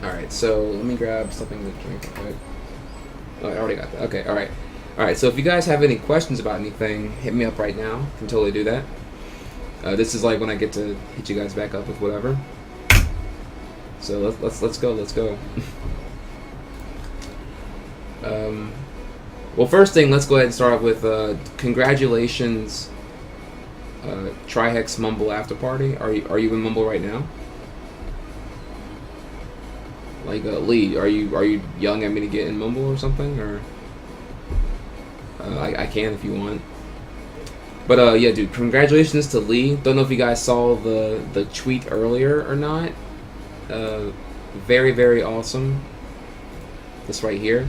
Alright, so let me grab something to drink real quick. Oh, I already got that. Okay, alright. Alright, so if you guys have any questions about anything, hit me up right now. Can totally do that. This is like when I get to hit you guys back up with whatever. So let's go. Well, first thing, let's go ahead and start with congratulations, Trihex Mumble After Party. Are you in Mumble right now? Like Lee, are you yelling at me to get in Mumble or something? Or I can if you want. But yeah, dude, congratulations to Lee. Don't know if you guys saw the tweet earlier or not. Very, very awesome. This right here.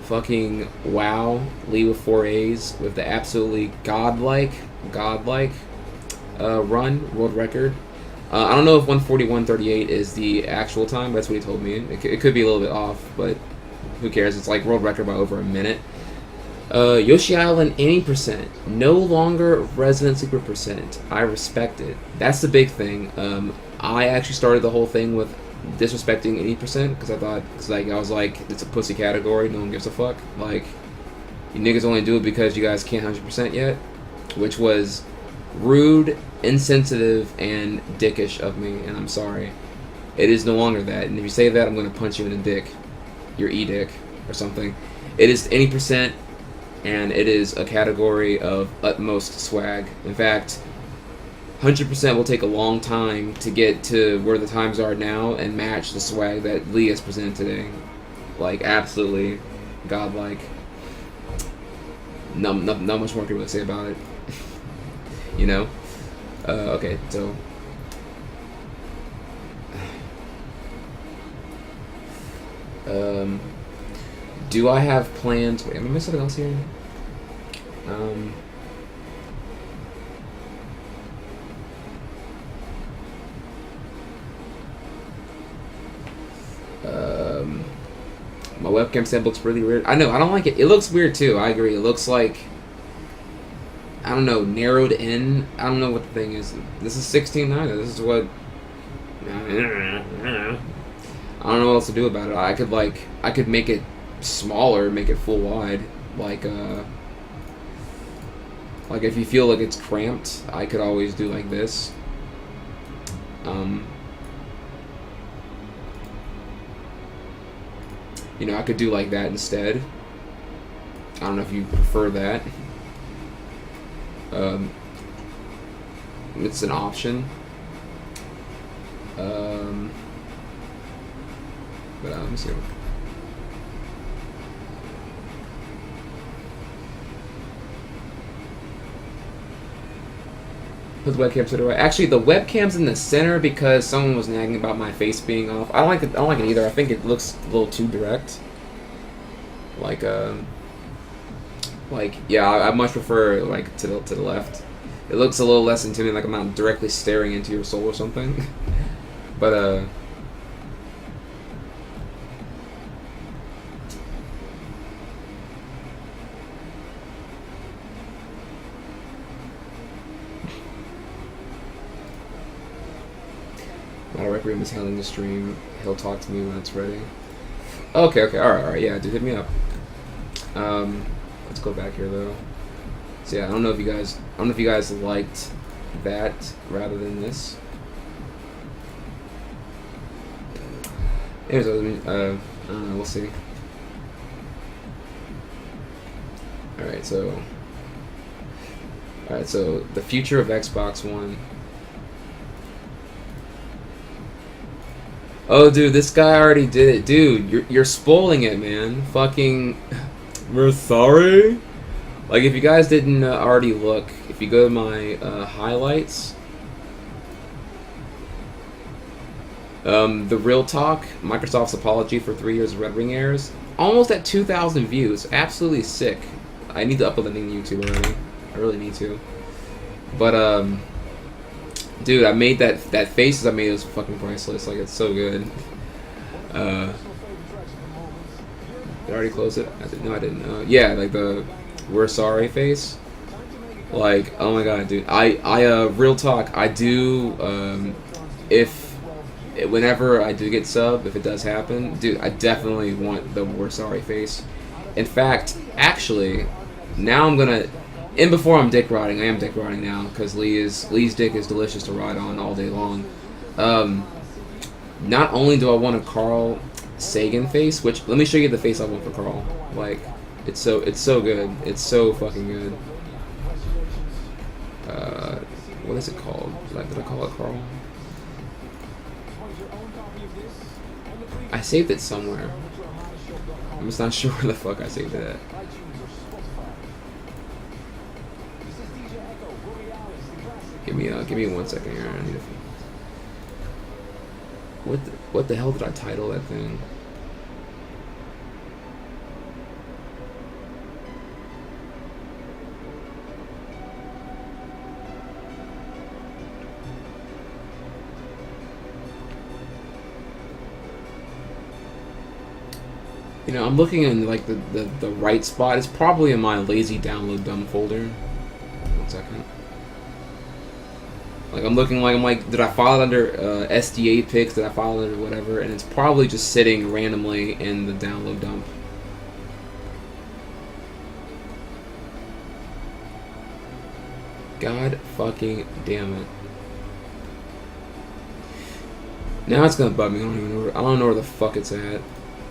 Fucking wow, Lee with 4 A's with the absolutely godlike run, world record. I don't know if 1:41:38 is the actual time. That's what he told me. It could be a little bit off, but who cares? It's like world record by over a minute. Yoshi Island any percent, no longer resident sleeper percent. I respect it. That's the big thing. I actually started the whole thing with disrespecting any percent because I thought, I was like, it's a pussy category. No one gives a fuck. Like, you niggas only do it because you guys can't 100% yet, which was rude, insensitive, and dickish of me, and I'm sorry. It is no longer that, and if you say that, I'm going to punch you in the dick. Your e-dick, or something. It is any percent, and it is a category of utmost swag. In fact, 100% will take a long time to get to where the times are now and match the swag that Lee has presented today. Like, absolutely godlike. Not much more people to say about it. You know? Okay, so... do I have plans... Wait, am I missing something else here? My webcam setup looks really weird. I know, I don't like it. It looks weird too, I agree. It looks like, I don't know, narrowed in. I don't know what the thing is. This is 16:9. This is what... I don't know what else to do about it. I could make it smaller, make it full wide. Like if you feel like it's cramped, I could always do like this. You know, I could do like that instead. I don't know if you prefer that. It's an option. But let me see. Put the webcam to the right. Actually, the webcam's in the center because someone was nagging about my face being off. I don't like it. I don't like it either. I think it looks a little too direct. Like yeah, I much prefer like to the left. It looks a little less intimidating, like I'm not directly staring into your soul or something. But my rec room is handling the stream. He'll talk to me when it's ready. Okay, alright, yeah, dude, hit me up. Let's go back here though. So yeah, I don't know if you guys liked that rather than this. Anyways, I don't know, we'll see. Alright, so the future of Xbox One. Oh, dude, this guy already did it. Dude, you're spoiling it, man. Fucking... We're sorry? Like, if you guys didn't already look, if you go to my highlights... the real talk, Microsoft's apology for 3 years of Red Ring errors. Almost at 2,000 views. Absolutely sick. I need to upload that thing to YouTube already. I really need to. But, dude, I made that faces I made was fucking priceless. Like, it's so good. Did I already close it? No, I didn't. Yeah, like the "we're sorry" face. Like, oh my god, dude. Real talk. I do. If whenever I do get sub, if it does happen, dude, I definitely want the War Sorry face. In fact, actually, now I'm gonna. And before I'm dick riding, I am dick riding now because Lee's dick is delicious to ride on all day long. Not only do I want a Carl Sagan face, which let me show you the face I want for Carl. Like, it's so good. It's so fucking good. What is it called? Did I call it Carl? I saved it somewhere. I'm just not sure where the fuck I saved it at. Give me 1 second here. I need to. What the hell did I title that thing? You know, I'm looking in like the right spot. It's probably in my lazy download dumb folder. 1 second. Like I'm like, did I file it under SDA pics? Did I file it under whatever? And it's probably just sitting randomly in the download dump. God fucking damn it! Now it's gonna bug me. I don't know where the fuck it's at.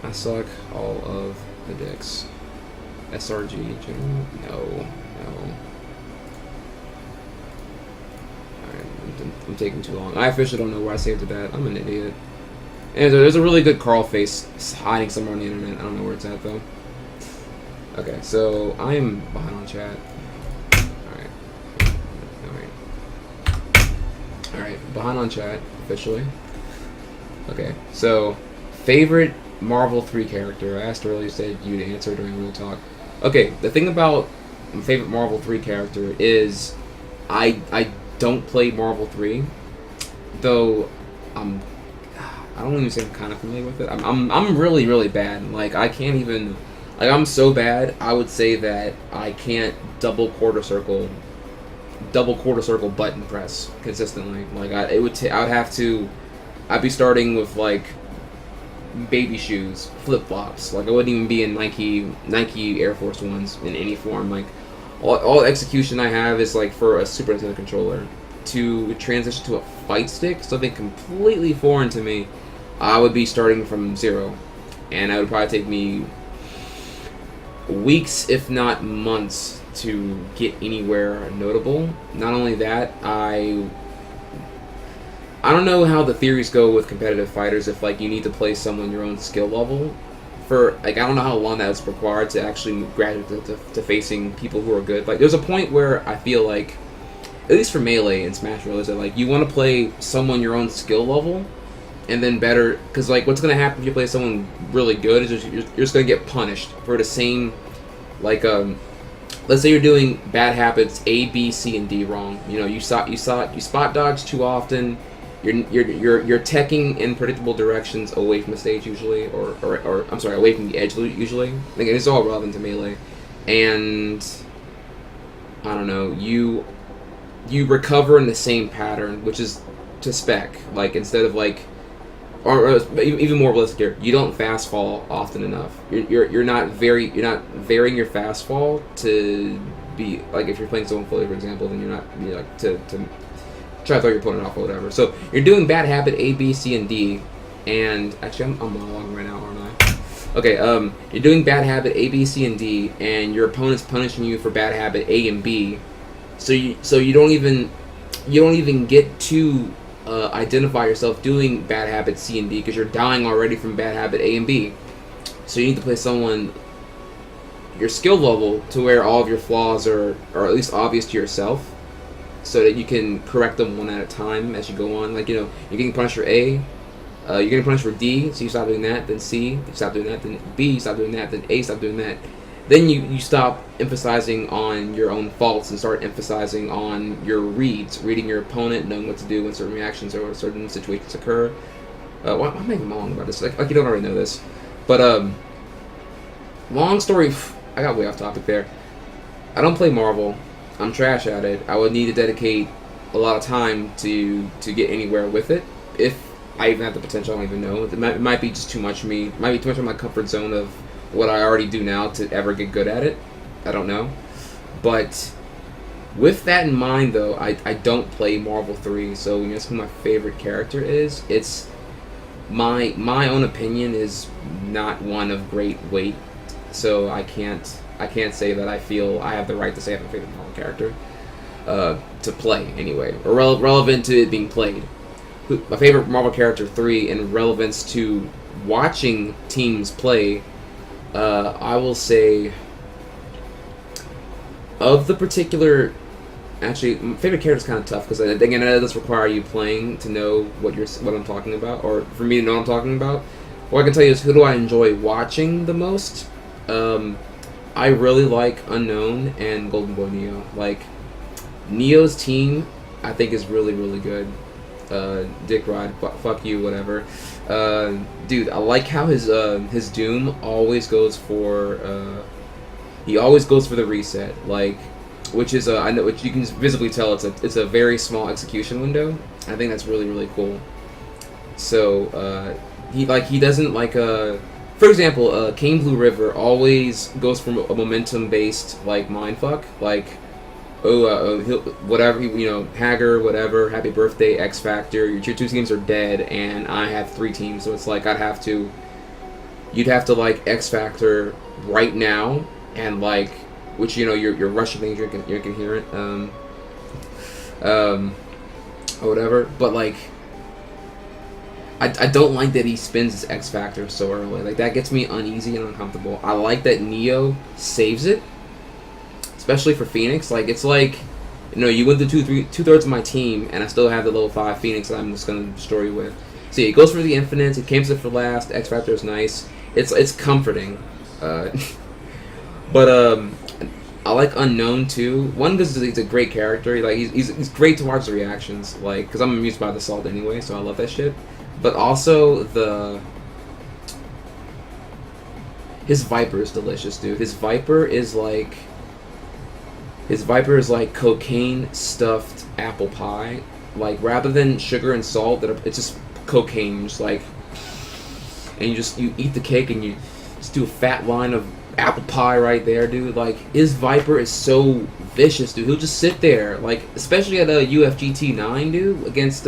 I suck all of the dicks. SRG, no. Alright, I'm taking too long. I officially don't know where I saved it at. I'm an idiot. And there's a really good Carl face hiding somewhere on the internet. I don't know where it's at though. Okay, so I am behind on chat. Alright, behind on chat, officially. Okay, so favorite Marvel 3 character. I asked earlier, said you'd answer during Real Talk. Okay, the thing about my favorite Marvel 3 character is I don't play Marvel 3, though I don't even say I'm kind of familiar with it. I'm really bad. Like I can't even, like I'm so bad. I would say that I can't double quarter circle button press consistently. Like I would have to. I'd be starting with like baby shoes, flip flops. Like I wouldn't even be in Nike Air Force Ones in any form. Like all execution I have is like for a Super Nintendo controller. To transition to a fight stick, something completely foreign to me, I would be starting from zero, and it would probably take me weeks, if not months, to get anywhere notable. Not only that, I don't know how the theories go with competitive fighters if like you need to play someone your own skill level for like I don't know how long that is required to actually graduate to facing people who are good. Like there's a point where I feel like, at least for Melee and Smash Bros, that like you want to play someone your own skill level and then better, because like what's going to happen if you play someone really good is you're just going to get punished for the same, like let's say you're doing bad habits A, B, C, and D wrong. You know, you spot dodge too often. You're teching in predictable directions away from the stage usually, or I'm sorry, away from the edge usually. Like it's all relevant to Melee, and I don't know, you recover in the same pattern, which is to spec. Like instead of like, or even more realistic here, you don't fast fall often enough. You're not varying your fast fall to be like if you're playing someone fully, for example, then you're not like to try to throw your opponent off or whatever. So you're doing bad habit A, B, C, and D, and actually I'm monologuing right now, aren't I? Okay, you're doing bad habit A, B, C, and D, and your opponent's punishing you for bad habit A and B. So you don't even get to identify yourself doing bad habit C and D because you're dying already from bad habit A and B. So you need to play someone your skill level to where all of your flaws are at least obvious to yourself, so that you can correct them one at a time as you go on. Like, you know, you're getting punished for A, you're getting punished for D, so you stop doing that, then C, you stop doing that, then B, you stop doing that, then A, stop doing that. Then you stop emphasizing on your own faults and start emphasizing on your reading your opponent, knowing what to do when certain reactions or certain situations occur. Why am I even long about this? Like you don't already know this. But, long story, I got way off topic there. I don't play Marvel. I'm trash at it. I would need to dedicate a lot of time to get anywhere with it. If I even have the potential, I don't even know. It might be just too much for me. It might be too much of my comfort zone of what I already do now to ever get good at it. I don't know. But with that in mind, though, I don't play Marvel 3, so when you ask who my favorite character is, it's my own opinion is not one of great weight, so I can't say that I feel I have the right to say I have a favorite Marvel character to play anyway, or relevant to it being played. My favorite Marvel character 3 in relevance to watching teams play, I will say of the particular. Actually, my favorite character is kind of tough because again, it does require you playing to know what I'm talking about, or for me to know what I'm talking about. What I can tell you is who do I enjoy watching the most. I really like Unknown and Golden Boy Neo. Like Neo's team, I think is really really good. Dick Rod, fuck you, whatever. Dude, I like how his Doom always goes for he always goes for the reset, like. Which is I know, which you can visibly tell it's a very small execution window. I think that's really really cool. So he doesn't like for example, Kane Blue River always goes for a momentum based like mindfuck, like he'll, whatever, Hager, whatever, Happy Birthday, X Factor, your 2 teams are dead and I have 3 teams, so it's like you'd have to like X Factor right now and like. Which you're rushing things, you're incoherent, or whatever. But like, I don't like that he spins his X Factor so early. Like that gets me uneasy and uncomfortable. I like that Neo saves it, especially for Phoenix. Like it's like, you win the 2/3 of my team, and I still have the level 5 Phoenix that I'm just gonna destroy you with. So yeah, he goes for the infinites. He camps it for last. X Factor is nice. It's comforting, but I like Unknown too. One, because he's a great character. Like he's great to watch the reactions. Like, because I'm amused by the Salt anyway, so I love that shit. But also his Viper is delicious, dude. His Viper is like cocaine stuffed apple pie. Like rather than sugar and salt, it's just cocaine. Just like, and you eat the cake and you just do a fat line of apple pie right there, dude. Like his Viper is so vicious, dude. He'll just sit there, like especially at UFGT 9, dude, against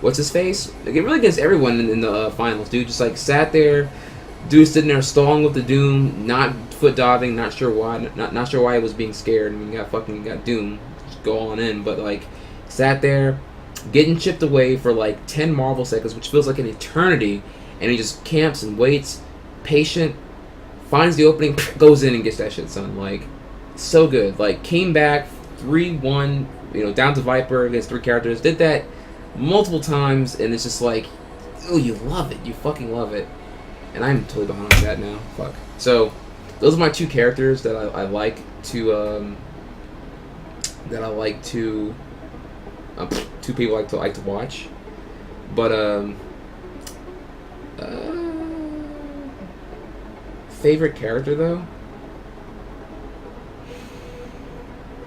what's his face? Like, really against everyone in the finals, dude. Just like sat there, dude, sitting there stalling with the Doom, not foot diving, not sure why he was being scared. I mean, got Doom, just go on in, but like sat there, getting chipped away for like 10 Marvel seconds, which feels like an eternity, and he just camps and waits, patient. Finds the opening, goes in and gets that shit, son. Like, so good. Like, came back 3-1, down to Viper against 3 characters. Did that multiple times, and it's just like, oh, you love it. You fucking love it. And I'm totally behind on that now. Fuck. So, those are my 2 characters that I like to, 2 people I like to watch. But, favorite character though,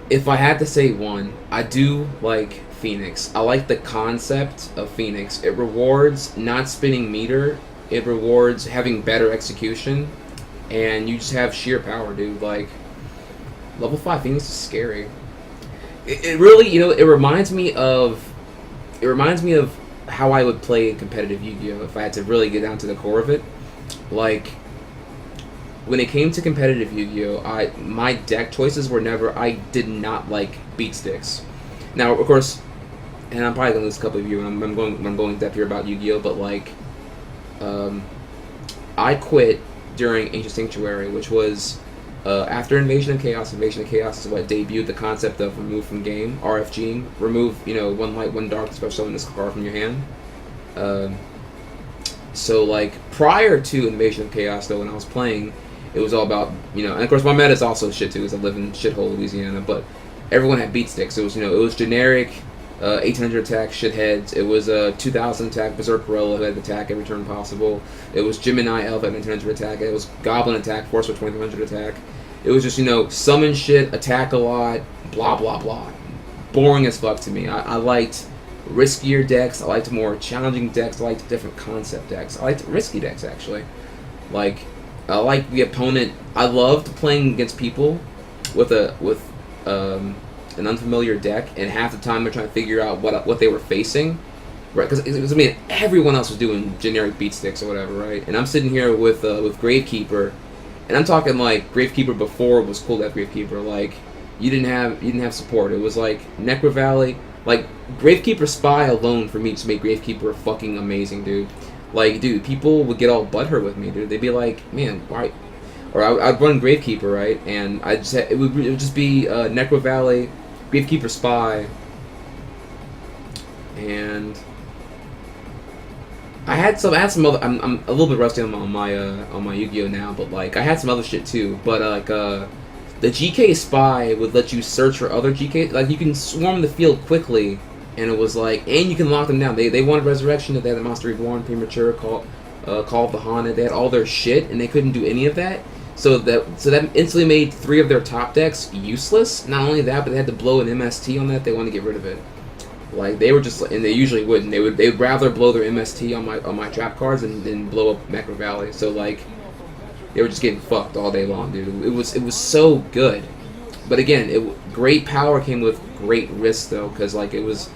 if I had to say one, I do like Phoenix. I like the concept of Phoenix. It rewards not spinning meter, it rewards having better execution, and you just have sheer power, dude. Like level 5 Phoenix is scary. It really, it reminds me of how I would play competitive Yu-Gi-Oh! If I had to really get down to the core of it. Like when it came to competitive Yu-Gi-Oh, my deck choices were never. I did not like beat sticks. Now, of course, and I'm probably gonna lose a couple of you. And I'm going in depth here about Yu-Gi-Oh, but like, I quit during Ancient Sanctuary, which was after Invasion of Chaos. Invasion of Chaos is what debuted the concept of remove from game, RFG, remove 1 light, 1 dark, special summon this card from your hand. So like prior to Invasion of Chaos, though, when I was playing, it was all about, and of course my meta is also shit too, because I live in shithole Louisiana, but everyone had beat sticks. It was, it was generic 1800 attack shitheads. It was a 2000 attack Berserk Corolla who had attack every turn possible. It was Gemini Elf at 1900 attack. It was Goblin attack, Force with 2300 attack. It was just, you know, summon shit, attack a lot, blah blah blah. Boring as fuck to me. I liked riskier decks. I liked more challenging decks. I liked different concept decks. I liked risky decks actually. Like, I liked the opponent. I loved playing against people with an unfamiliar deck, and half the time they're trying to figure out what they were facing. Right, because I mean, everyone else was doing generic beat sticks or whatever, right? And I'm sitting here with Gravekeeper, and I'm talking like Gravekeeper before it was cool to have Gravekeeper. Like, you didn't have support. It was like Necro Valley, like Gravekeeper Spy alone for me just made Gravekeeper fucking amazing, dude. Like, dude, people would get all butthurt with me, dude. They'd be like, man, why? Or I'd run Gravekeeper, right? And it would just be Necro Valley, Gravekeeper Spy, and I had some other. I'm a little bit rusty on my Yu-Gi-Oh now, but like I had some other shit too. But the GK Spy would let you search for other GK. Like, you can swarm the field quickly, and it was like, and you can lock them down. They wanted Resurrection. They had the Monster Reborn, Premature, Call of the Haunted. They had all their shit, and they couldn't do any of that. So that instantly made 3 of their top decks useless. Not only that, but they had to blow an MST on that. They wanted to get rid of it. Like, they were just, and they usually wouldn't. They'd rather blow their MST on my trap cards than blow up Necro Valley. So like, they were just getting fucked all day long, dude. It was so good, but again, great power came with great risk though, because like it was,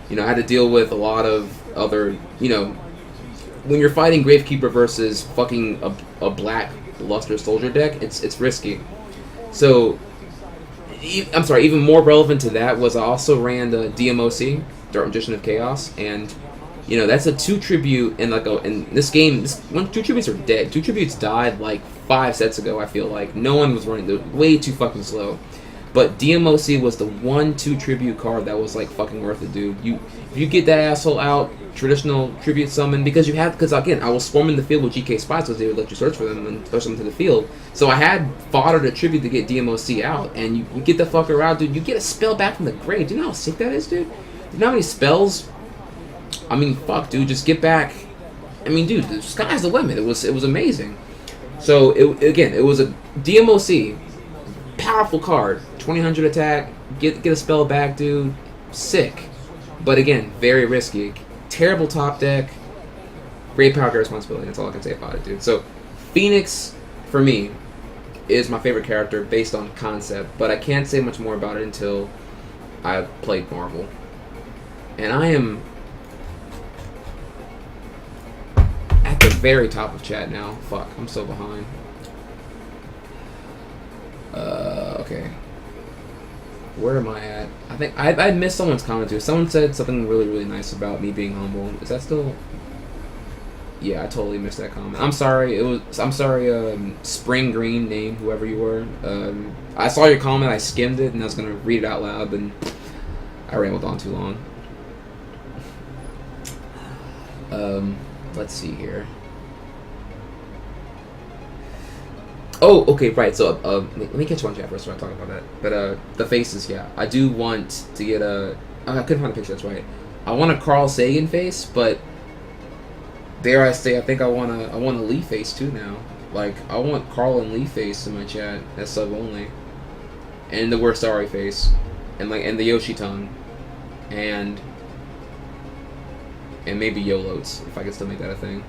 you know, I had to deal with a lot of other, you know, when you're fighting Gravekeeper versus fucking a black Luster Soldier deck, it's risky. So I'm sorry, even more relevant to that was I also ran the DMOC, Dark Magician of Chaos, and you know, that's a 2 tribute, and like in this game, 2 tributes are dead. 2 tributes died like 5 sets ago. I feel like no one was running. They're way too fucking slow. But DMOC was the 1/2 tribute card that was like fucking worth it, dude. If you get that asshole out, traditional tribute summon, because again, I was swarming the field with GK Spies because they would let you search for them and push them to the field. So I had fodder to tribute to get DMOC out, and you get the fucker out, dude. You get a spell back from the grave. Do you know how sick that is, dude? Do you know how many spells? I mean, fuck, dude. Just get back. I mean, dude, the sky's the limit. It was amazing. So it was a DMOC, powerful card, 2000 attack. Get a spell back, dude. Sick, but again, very risky. Terrible top deck. Great power, great responsibility. That's all I can say about it, dude. So Phoenix, for me, is my favorite character based on concept, but I can't say much more about it until I've played Marvel. And I am at the very top of chat now. Fuck, I'm so behind. Okay. Where am I at? I think I missed someone's comment too. Someone said something really, really nice about me being humble. Is that still? Yeah, I totally missed that comment. I'm sorry. I'm sorry. Spring Green name, whoever you were. I saw your comment. I skimmed it, and I was gonna read it out loud, but I rambled on too long. Let's see here. Oh, okay, right. So, let me catch one chat first when I talk about that. But the faces, yeah, I do want to get a. I couldn't find a picture. That's right. I want a Carl Sagan face, but dare I say, I think I want a Lee face too now. Like, I want Carl and Lee face in my chat as sub only, and the Wersari face, and the Yoshi tongue, and maybe YOLOs if I could still make that a thing.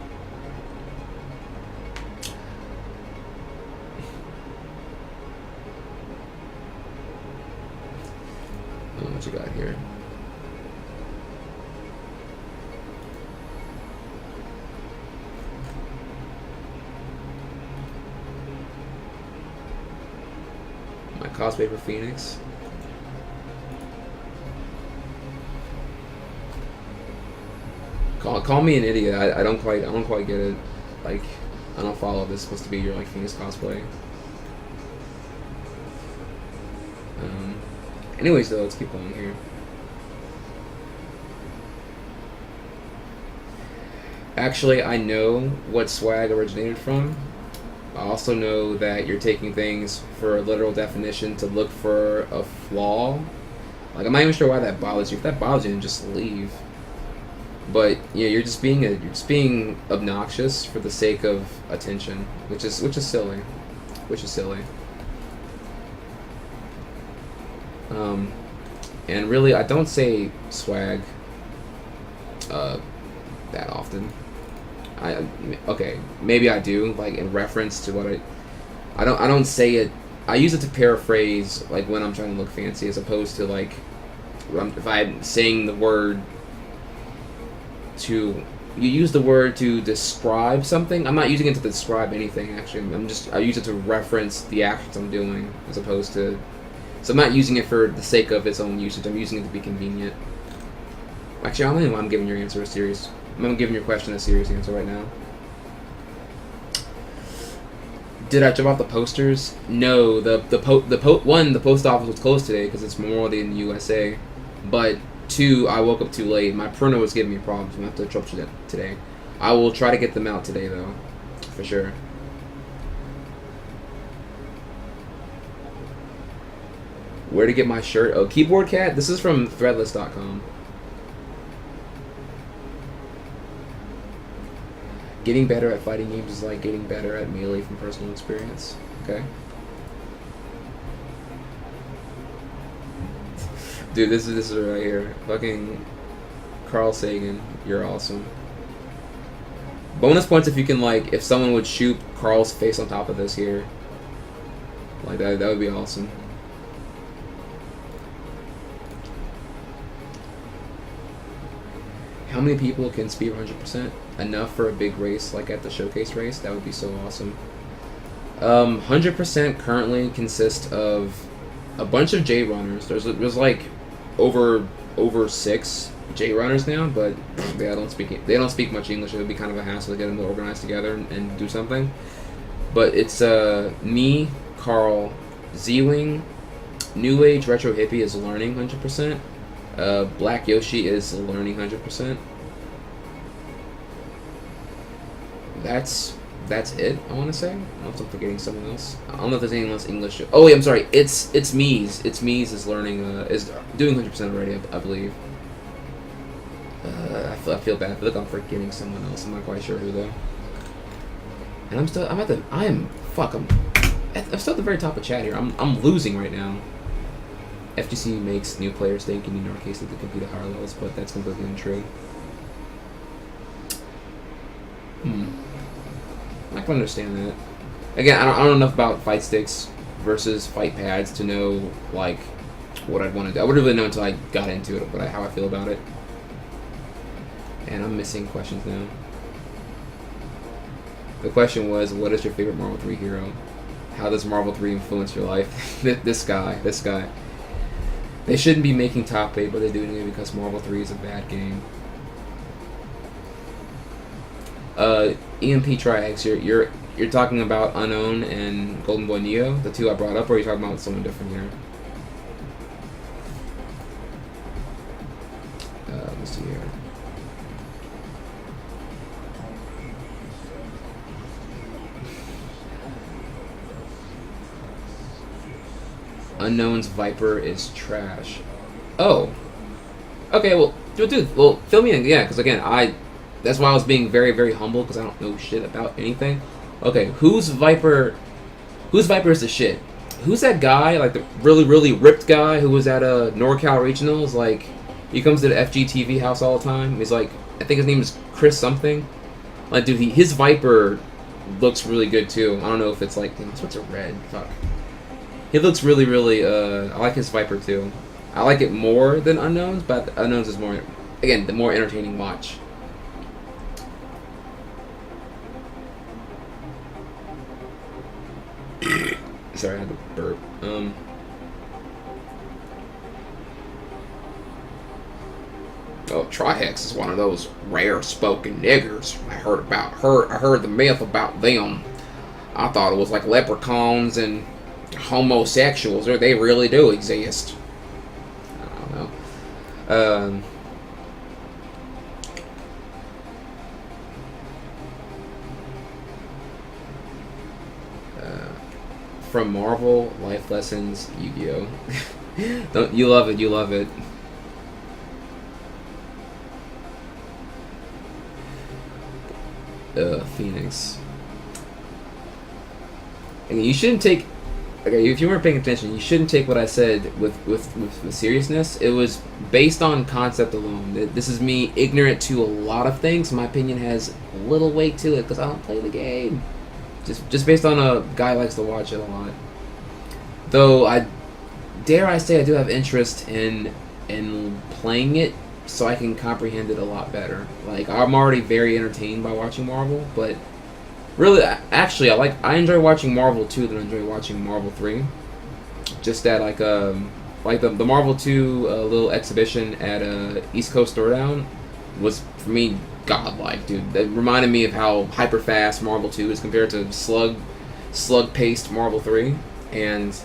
What you got here? My cosplay for Phoenix. Call me an idiot. I don't quite get it. Like, I don't follow this. It's supposed to be your like Phoenix cosplay. Anyways, though, let's keep going here. Actually, I know what swag originated from. I also know that you're taking things for a literal definition to look for a flaw. Like, I'm not even sure why that bothers you. If that bothers you, then just leave. But yeah, you're just being obnoxious for the sake of attention, which is silly. And really, I don't say swag that often. Okay, maybe I do, like in reference to what I don't say it. I use it to paraphrase, like when I'm trying to look fancy, as opposed to like if I'm saying the word to. You use the word to describe something. I'm not using it to describe anything, actually. I use it to reference the actions I'm doing, as opposed to. So I'm not using it for the sake of its own usage. I'm using it to be convenient. Actually, I don't know why I'm giving your answer a serious. I'm giving your question a serious answer right now. Did I drop off the posters? No. The post office was closed today because it's Memorial Day in the USA. But 2, I woke up too late. My printer was giving me problems. I'm gonna have to troubleshoot that today. I will try to get them out today though, for sure. Where to get my shirt? Oh, Keyboard Cat? This is from threadless.com. Getting better at fighting games is like getting better at Melee from personal experience. Okay. Dude, this is right here. Fucking Carl Sagan, you're awesome. Bonus points if you can, like, if someone would shoot Carl's face on top of this here. Like, that would be awesome. How many people can speed 100%? Enough for a big race, like at the showcase race? That would be so awesome. 100% currently consists of a bunch of J runners. There's like over 6 J runners now, but they don't speak much English. It would be kind of a hassle to get them to organize together and do something. But it's me, Carl, Z-Wing, New Age Retro Hippie is learning 100%. Black Yoshi is learning 100%. That's it, I want to say. I don't know if I'm forgetting someone else. I don't know if there's anyone else English. Oh, yeah, I'm sorry. It's Mees. It's Mees is learning, is doing 100% already, I believe. I feel bad. I feel like I'm forgetting someone else. I'm not quite sure who, though. And I'm still at the very top of chat here. I'm losing right now. FGC makes new players think you need an arcade to compete at higher levels, but that's completely untrue. I can understand that. Again, I don't know enough about fight sticks versus fight pads to know, like, what I'd want to do. I wouldn't really know until I got into it, but how I feel about it. And I'm missing questions now. The question was, what is your favorite Marvel 3 hero? How does Marvel 3 influence your life? This guy. They shouldn't be making top 8, but they're doing it because Marvel 3 is a bad game. EMP Tri-X, you're talking about Unknown and Golden Boy Neo, the 2 I brought up, or are you talking about someone different here? Let's see here. Unknown's Viper is trash. Oh. Okay, well, dude, fill me in, yeah, because again, that's why I was being very, very humble, because I don't know shit about anything. Okay, whose Viper is the shit? Who's that guy, like the really, really ripped guy who was at NorCal Regionals? Like, he comes to the FGTV house all the time. He's like, I think his name is Chris something. Like, dude, his Viper looks really good too. I don't know if it's like, what's a red? Fuck. He looks really, really, I like his Viper too. I like it more than Unknown's, but Unknown's is more, again, the more entertaining watch. Sorry, I had to burp. Oh, Trihex is one of those rare-spoken niggers. I heard the myth about them. I thought it was like leprechauns and homosexuals, or they really do exist. I don't know. From Marvel, Life Lessons, Yu-Gi-Oh. Don't you love it? You love it. Phoenix. And you shouldn't take Okay, if you weren't paying attention, you shouldn't take what I said with seriousness. It was based on concept alone. This is me ignorant to a lot of things. My opinion has little weight to it because I don't play the game. Just based on a guy who likes to watch it a lot. Though I say I do have interest in playing it so I can comprehend it a lot better. Like, I'm already very entertained by watching Marvel, but really, actually, I enjoy watching Marvel 2 than I enjoy watching Marvel 3. Just that, like the Marvel 2 little exhibition at East Coast Throwdown was, for me, godlike, dude. That reminded me of how hyper fast Marvel 2 is compared to slug-paced Marvel 3. And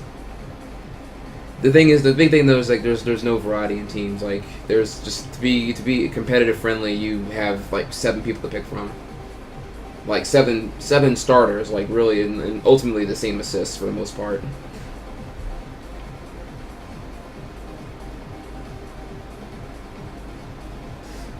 the big thing though is like there's no variety in teams. Like, there's just to be competitive friendly, you have like 7 people to pick from. Like seven starters, like really, and ultimately the same assists for the most part.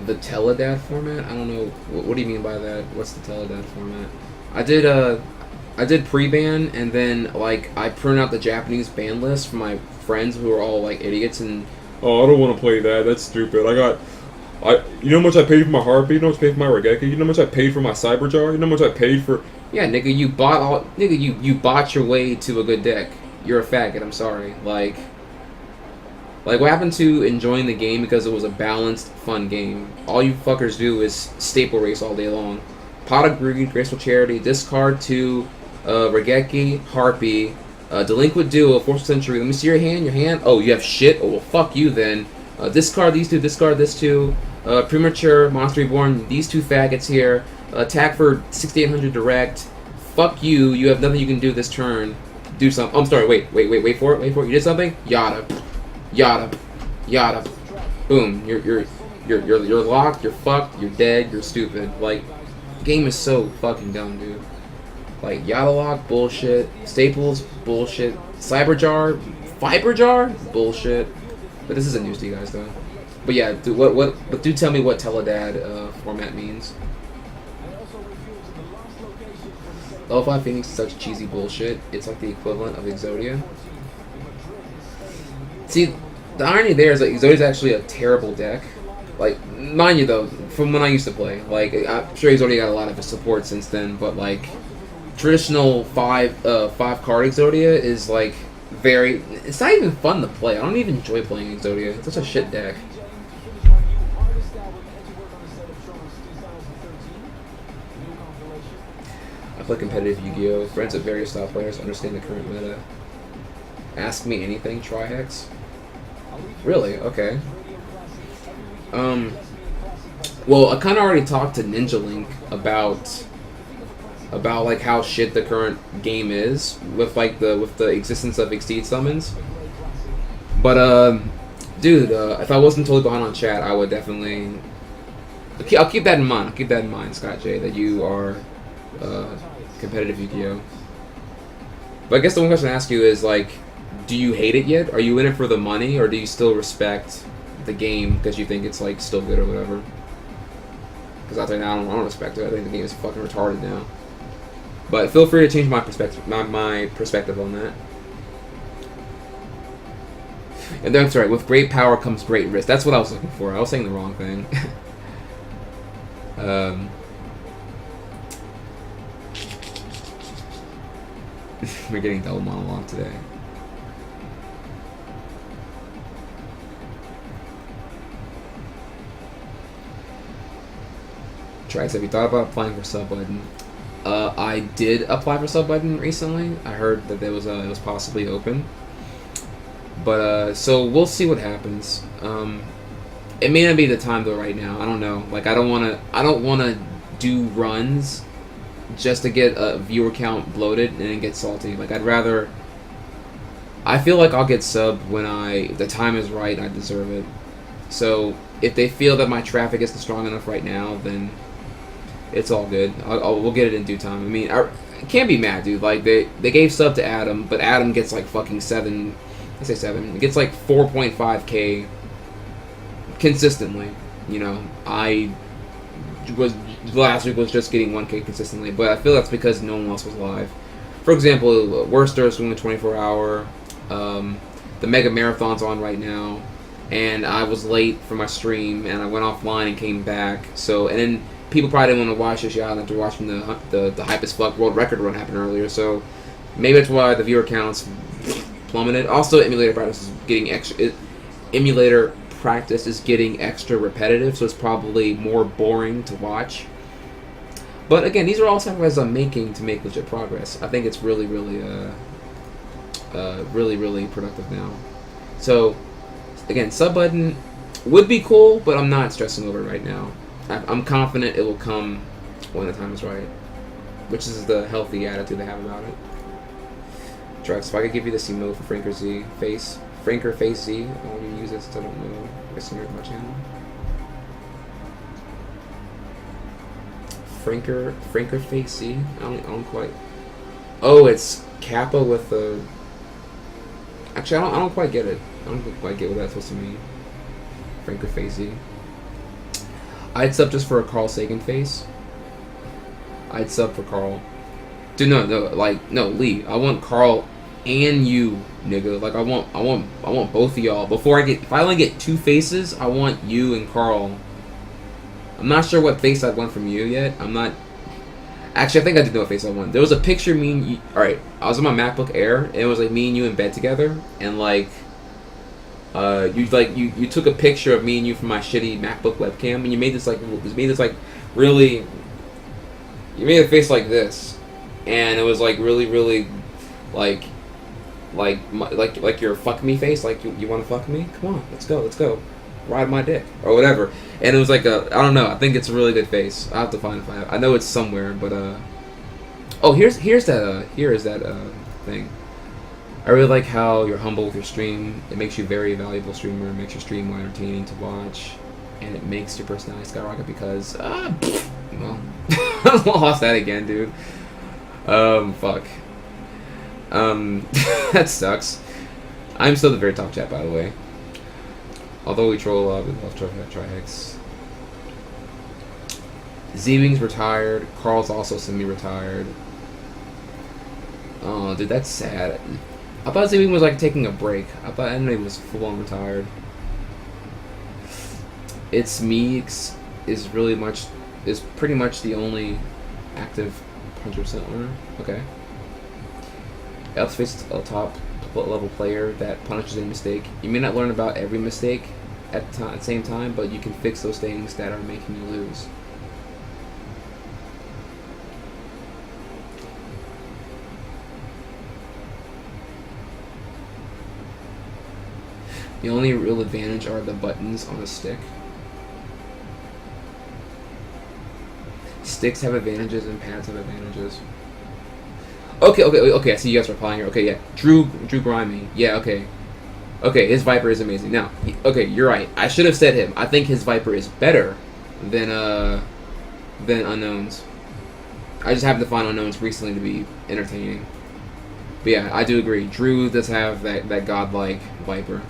The Teledad format? I don't know. What do you mean by that? What's the Teledad format? I did pre-ban, and then like I print out the Japanese ban list for my friends who are all like idiots and Oh, I don't want to play that. That's stupid. You know how much I paid for my Heartbeat? You know how much I paid for my Regeki? You know how much I paid for my Cyberjar? You know how much I paid for... Yeah, nigga, you bought your way to a good deck. You're a faggot, I'm sorry. Like what happened to enjoying the game because it was a balanced, fun game? All you fuckers do is staple race all day long. Pot of Greed, Graceful Charity, discard 2, Regeki, Harpy, Delinquent Duo, Force Century. Let me see your hand. Oh, you have shit? Oh, well, fuck you then. Discard these 2, discard this 2. Premature, Monster Reborn, these 2 faggots here. Attack for 6800 direct. Fuck you, you have nothing you can do this turn. Do something. Oh, I'm sorry, wait for it. You did something? Yada. Boom, you're locked, you're fucked, you're dead, you're stupid. Like, the game is so fucking dumb, dude. Like, Yada Lock, bullshit. Staples, bullshit. Cyberjar, Fiberjar, bullshit. But this isn't news to you guys, though. But yeah, but do tell me what Teledad format means. Level 5 Phoenix is such cheesy bullshit. It's like the equivalent of Exodia. See, the irony there is that Exodia's actually a terrible deck. Like, mind you though, from when I used to play, like, I'm sure Exodia got a lot of his support since then, but like, traditional five card Exodia is like it's not even fun to play. I don't even enjoy playing Exodia. It's such a shit deck. I play competitive Yu-Gi-Oh! Friends with various style players understand the current meta. Ask me anything, Trihex. Really? Okay. Well, I kind of already talked to Ninja Link about like how shit the current game is with like the existence of Exceed summons. But dude, if I wasn't totally behind on chat, I would definitely. I'll keep that in mind. Scott J, that you are competitive Yu-Gi-Oh. But I guess the one question I ask you is like, do you hate it yet? Are you in it for the money, or do you still respect the game because you think it's like still good or whatever? Because I think I don't respect it. I think the game is fucking retarded now. But feel free to change my perspective, my perspective on that. And then, sorry, with great power comes great risk. That's what I was looking for. I was saying the wrong thing. We're getting double monologue today. Trax, have you thought about applying for sub button? I did apply for sub button recently. I heard that it was possibly open. But so we'll see what happens. It may not be the time though right now. I don't know. Like I don't wanna do runs just to get a viewer count bloated and then get salty. Like I feel like I'll get subbed when the time is right and I deserve it. So if they feel that my traffic isn't strong enough right now, then it's all good. We'll get it in due time. I mean, I can't be mad, dude. Like they gave sub to Adam, but Adam gets like fucking 7. I say 7. It gets like 4.5K consistently. You know, last week was just getting 1K consistently, but I feel that's because no one else was live. for example, Worcester is doing a 24-hour. The Mega Marathon's on right now, and I was late for my stream, and I went offline and came back. So, and then people probably didn't want to watch this yet after watching the hype as fuck world record run happen earlier. So, maybe that's why the viewer counts plummeted. Also, emulator practice is getting extra. Emulator practice is getting extra repetitive, so it's probably more boring to watch. But again, these are all sacrifices I'm making to make legit progress. I think it's really, really, really productive now. So, again, sub button would be cool, but I'm not stressing over it right now. I'm confident it will come when the time is right, which is the healthy attitude I have about it. Drex, if I could give you this emote for Franker Z face, Franker face Z, I won't even use it since I don't know what's near my channel. Franker face Z. I don't quite. Oh, it's Kappa with the. Actually, I don't quite get it. I don't quite get what that's supposed to mean. Franker face Z. I'd sub just for a Carl Sagan face. I'd sub for Carl. Dude, no, Lee. I want Carl and you, nigga. Like I want both of y'all. If I only get 2 faces, I want you and Carl. I'm not sure what face I'd want from you yet. I'm not. Actually, I think I did know what face I want. There was a picture of me and you. All right, I was on my MacBook Air, and it was like me and you in bed together, and like, you took a picture of me and you from my shitty MacBook webcam, and you made this really. You made a face like this, and it was like really like your fuck me face, like you want to fuck me? Come on, let's go, ride my dick or whatever. And it was like I don't know. I think it's a really good face. I have to find it. I know it's somewhere, but oh, here is that thing. I really like how you're humble with your stream. It makes you a very valuable streamer. It makes your stream more entertaining to watch, and it makes your personality skyrocket because well, I lost that again, dude. Fuck. That sucks. I'm still the very top chat, by the way. Although we troll a lot, we love Trihex. Z-Wing's retired. Carl's also semi-retired. Oh, dude, that's sad. I thought Z-Wing was like taking a break. I thought he was full-on retired. It's Meeks is pretty much the only active 100% owner. Okay. Elf's a top level player that punishes any mistake. You may not learn about every mistake at the same time, but you can fix those things that are making you lose. The only real advantage are the buttons on a stick. Sticks have advantages and pads have advantages. Okay, I see you guys are replying here. Okay, yeah. Drew Grimy. Yeah, okay. Okay, his Viper is amazing. Now, okay, you're right. I should have said him. I think his Viper is better than Unknowns. I just happened to find Unknowns recently to be entertaining. But yeah, I do agree. Drew does have that godlike Viper.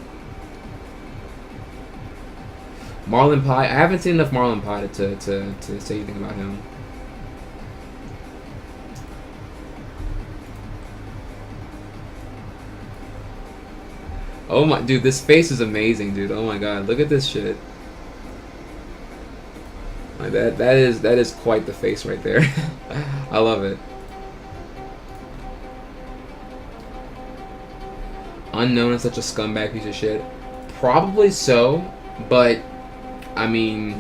Marlon Pie. I haven't seen enough Marlon Pie to say anything about him. Oh my, dude, this face is amazing, dude. Oh my god, look at this shit. Like that is quite the face right there. I love it. Unknown is such a scumbag piece of shit. Probably so, but I mean,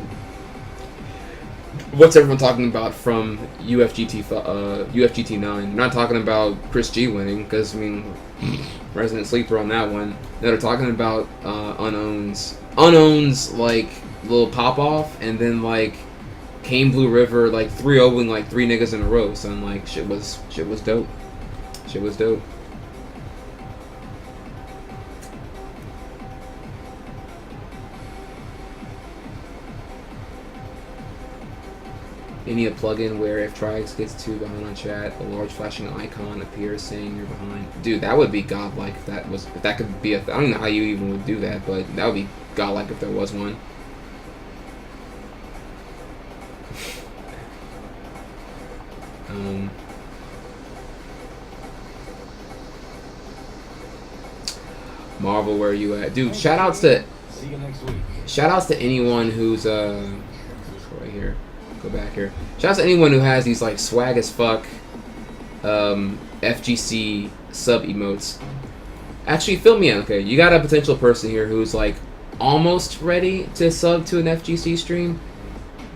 what's everyone talking about from UFGT 9? They're not talking about Chris G winning, because I mean, Resident Sleeper on that one. They're talking about Unknown's like little pop off, and then like Kane Blue River like 3-0ing like 3 niggas in a row. So I'm like, shit was dope. Shit was dope. You need a plugin where if Triax gets too behind on chat, a large flashing icon appears saying you're behind. Dude, that would be godlike if that could be a. I don't know how you even would do that, but that would be godlike if there was one. Marvel, where you at, dude? Shoutouts to anyone who's right here. Go back here. Shoutouts to anyone who has these like swag as fuck FGC sub emotes. Actually, fill me in. Okay, you got a potential person here who's like almost ready to sub to an FGC stream,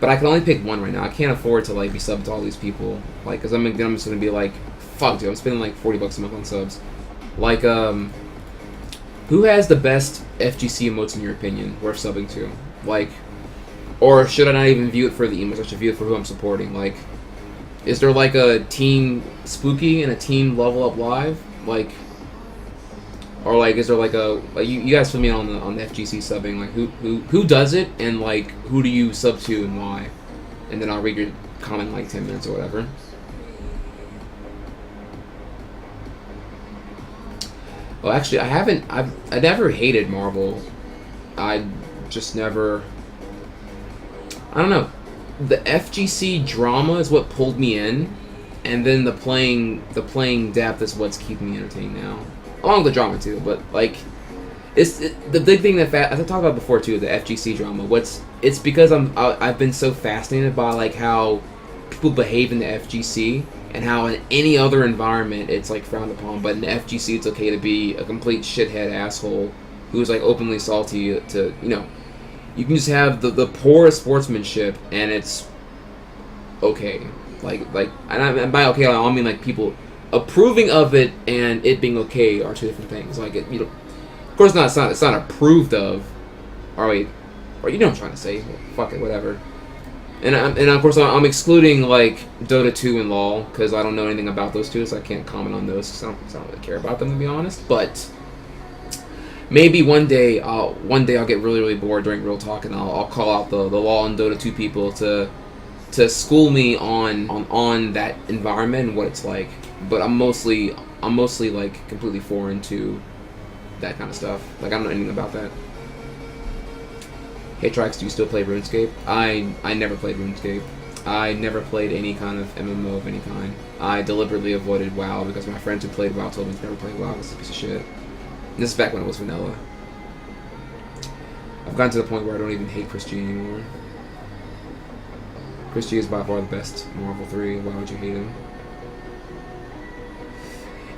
but I can only pick one right now. I can't afford to like be subbed to all these people, like, cause I'm just gonna be like, fuck, dude, I'm spending like $40 a month on subs. Like, who has the best FGC emotes in your opinion worth subbing to? Like, or should I not even view it for the emotes? I should view it for who I'm supporting. Like, is there like a team Spooky and a team Level Up Live? Like, or like, is there like you guys fill me in on the FGC subbing? Like, who does it, and like who do you sub to and why? And then I'll read your comment in like 10 minutes or whatever. Well, actually, I never hated Marvel. I just never. I don't know. The FGC drama is what pulled me in, and then the playing depth is what's keeping me entertained now. Along with the drama too, but like, the big thing that as I talked about before too, the FGC drama. It's because I've been so fascinated by like how people behave in the FGC, and how in any other environment it's like frowned upon, but in the FGC it's okay to be a complete shithead asshole who's like openly salty to, you know, you can just have the poorest sportsmanship and it's okay. Like and by okay I don't mean like people approving of it and it being okay are two different things. Like, it, you know, of course it's not approved of. Or you know what I'm trying to say. Fuck it, whatever. And of course I'm excluding like Dota 2 and LoL because I don't know anything about those two, so I can't comment on those because I don't really care about them, to be honest. But maybe one day I'll get really bored during Real Talk and I'll call out the LoL and Dota 2 people to school me on that environment and what it's like. But I'm mostly like completely foreign to that kind of stuff. Like, I don't know anything about that. Hey Trix, do you still play RuneScape? I never played RuneScape. I never played any kind of MMO of any kind. I deliberately avoided WoW because my friends who played WoW told me to never play WoW. It's a piece of shit. And this is back when it was vanilla. I've gotten to the point where I don't even hate Chris G anymore. Chris G is by far the best Marvel 3. Why would you hate him?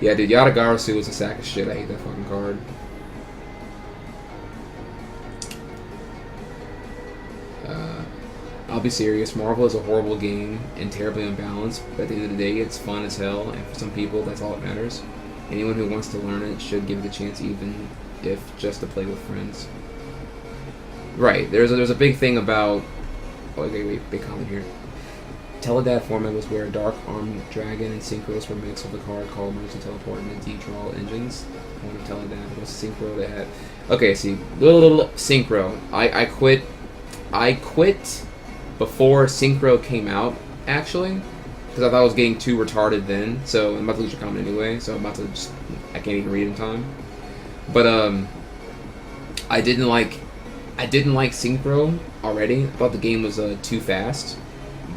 Yeah, dude, Yatagarasu is a sack of shit. I hate that fucking card. I'll be serious. Marvel is a horrible game and terribly unbalanced, but at the end of the day, it's fun as hell, and for some people, that's all that matters. Anyone who wants to learn it should give it a chance, even if just to play with friends. Right, there's a big thing about... Oh, wait, big comment here. Teledad format was where Dark Armed Dragon and Synchros were mixed with a card called Emergency Teleport and D-Draw engines. One of Teledad was Synchro that had... Okay, see, little Synchro. I quit before Synchro came out, actually, because I thought I was getting too retarded then. So I'm about to lose your comment anyway. So I'm about to just... I can't even read in time. But I didn't like Synchro already. I thought the game was too fast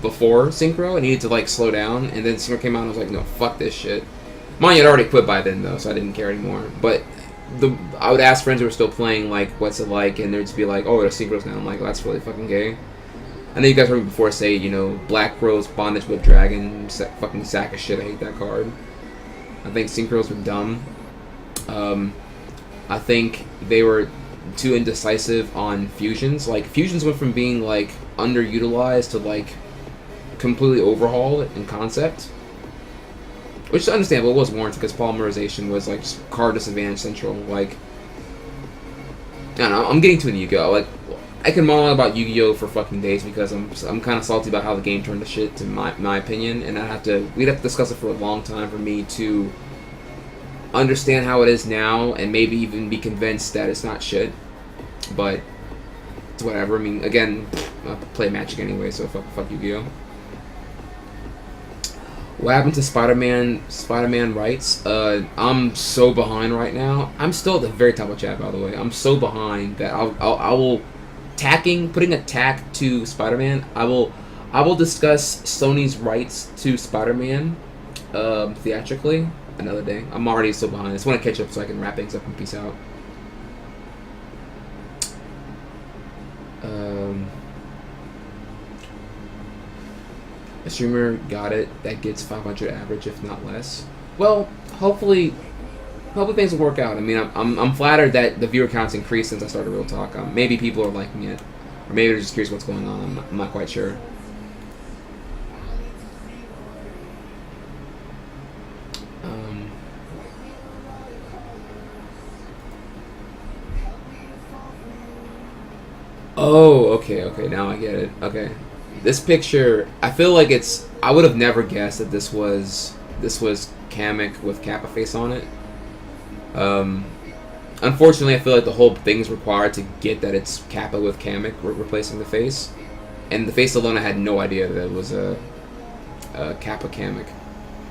before Synchro. I needed to like slow down, and then Synchro came out and I was like, no, fuck this shit. Mine had already quit by then though, so I didn't care anymore. But I would ask friends who were still playing like, what's it like, and they'd just be like, oh, there's Synchros now. I'm like, well, that's really fucking gay. I know you guys heard me before say, you know, Black Rose, Bondage Whip Dragon, fucking sack of shit. I hate that card. I think Synchros were dumb. I think they were too indecisive on fusions. Like, fusions went from being like underutilized to like completely overhauled in concept, which is understandable. It was warranted because polymerization was like just card disadvantage central. Like, I don't know, I'm getting too into Yu-Gi-Oh! Like, I can monologue about Yu-Gi-Oh! For fucking days because I'm kind of salty about how the game turned to shit, in my opinion, and we'd have to discuss it for a long time for me to understand how it is now and maybe even be convinced that it's not shit. But it's whatever. I mean, again, I play Magic anyway, so fuck Yu-Gi-Oh! What happened to Spider-Man? Spider-Man writes, I'm so behind right now. I'm still at the very top of chat, by the way. I'm so behind that I will putting a tack to Spider-Man. I will discuss Sony's rights to Spider-Man theatrically another day. I'm already so behind. I just want to catch up so I can wrap things up and peace out. A streamer got it that gets 500 average, if not less. Well, hopefully things will work out. I mean, I'm flattered that the viewer count's increased since I started Real Talk. Maybe people are liking it, or maybe they're just curious what's going on. I'm not quite sure. Oh, okay, now I get it. Okay. This picture, I feel like I would have never guessed that this was Kamek with Kappa face on it. Unfortunately, I feel like the whole thing's required to get that it's Kappa with Kamek replacing the face. And the face alone, I had no idea that it was a Kappa Kamek,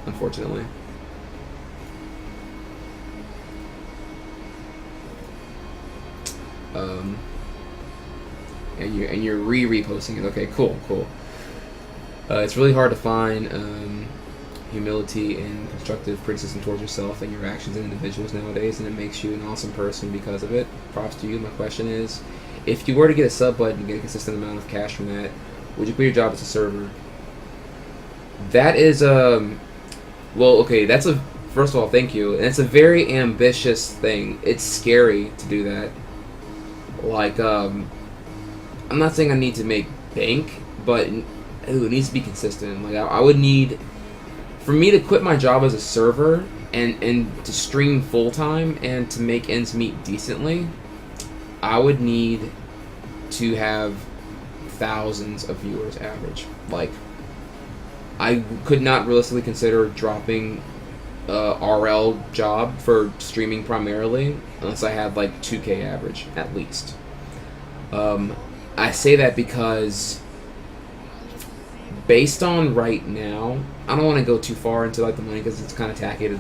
unfortunately. And you're reposting it. Okay, cool. It's really hard to find humility and constructive criticism towards yourself and your actions and individuals nowadays, and it makes you an awesome person because of it. Props to you. My question is, if you were to get a sub button and get a consistent amount of cash from that, would you quit your job as a server? That is well, okay. That's a first of all, thank you. And it's a very ambitious thing. It's scary to do that. Like, I'm not saying I need to make bank, but it needs to be consistent. Like, I would need, for me to quit my job as a server and to stream full time and to make ends meet decently, I would need to have thousands of viewers average. Like, I could not realistically consider dropping RL job for streaming primarily unless I had like 2K average at least. I say that because based on right now, I don't want to go too far into like the money because it's kind of tacky to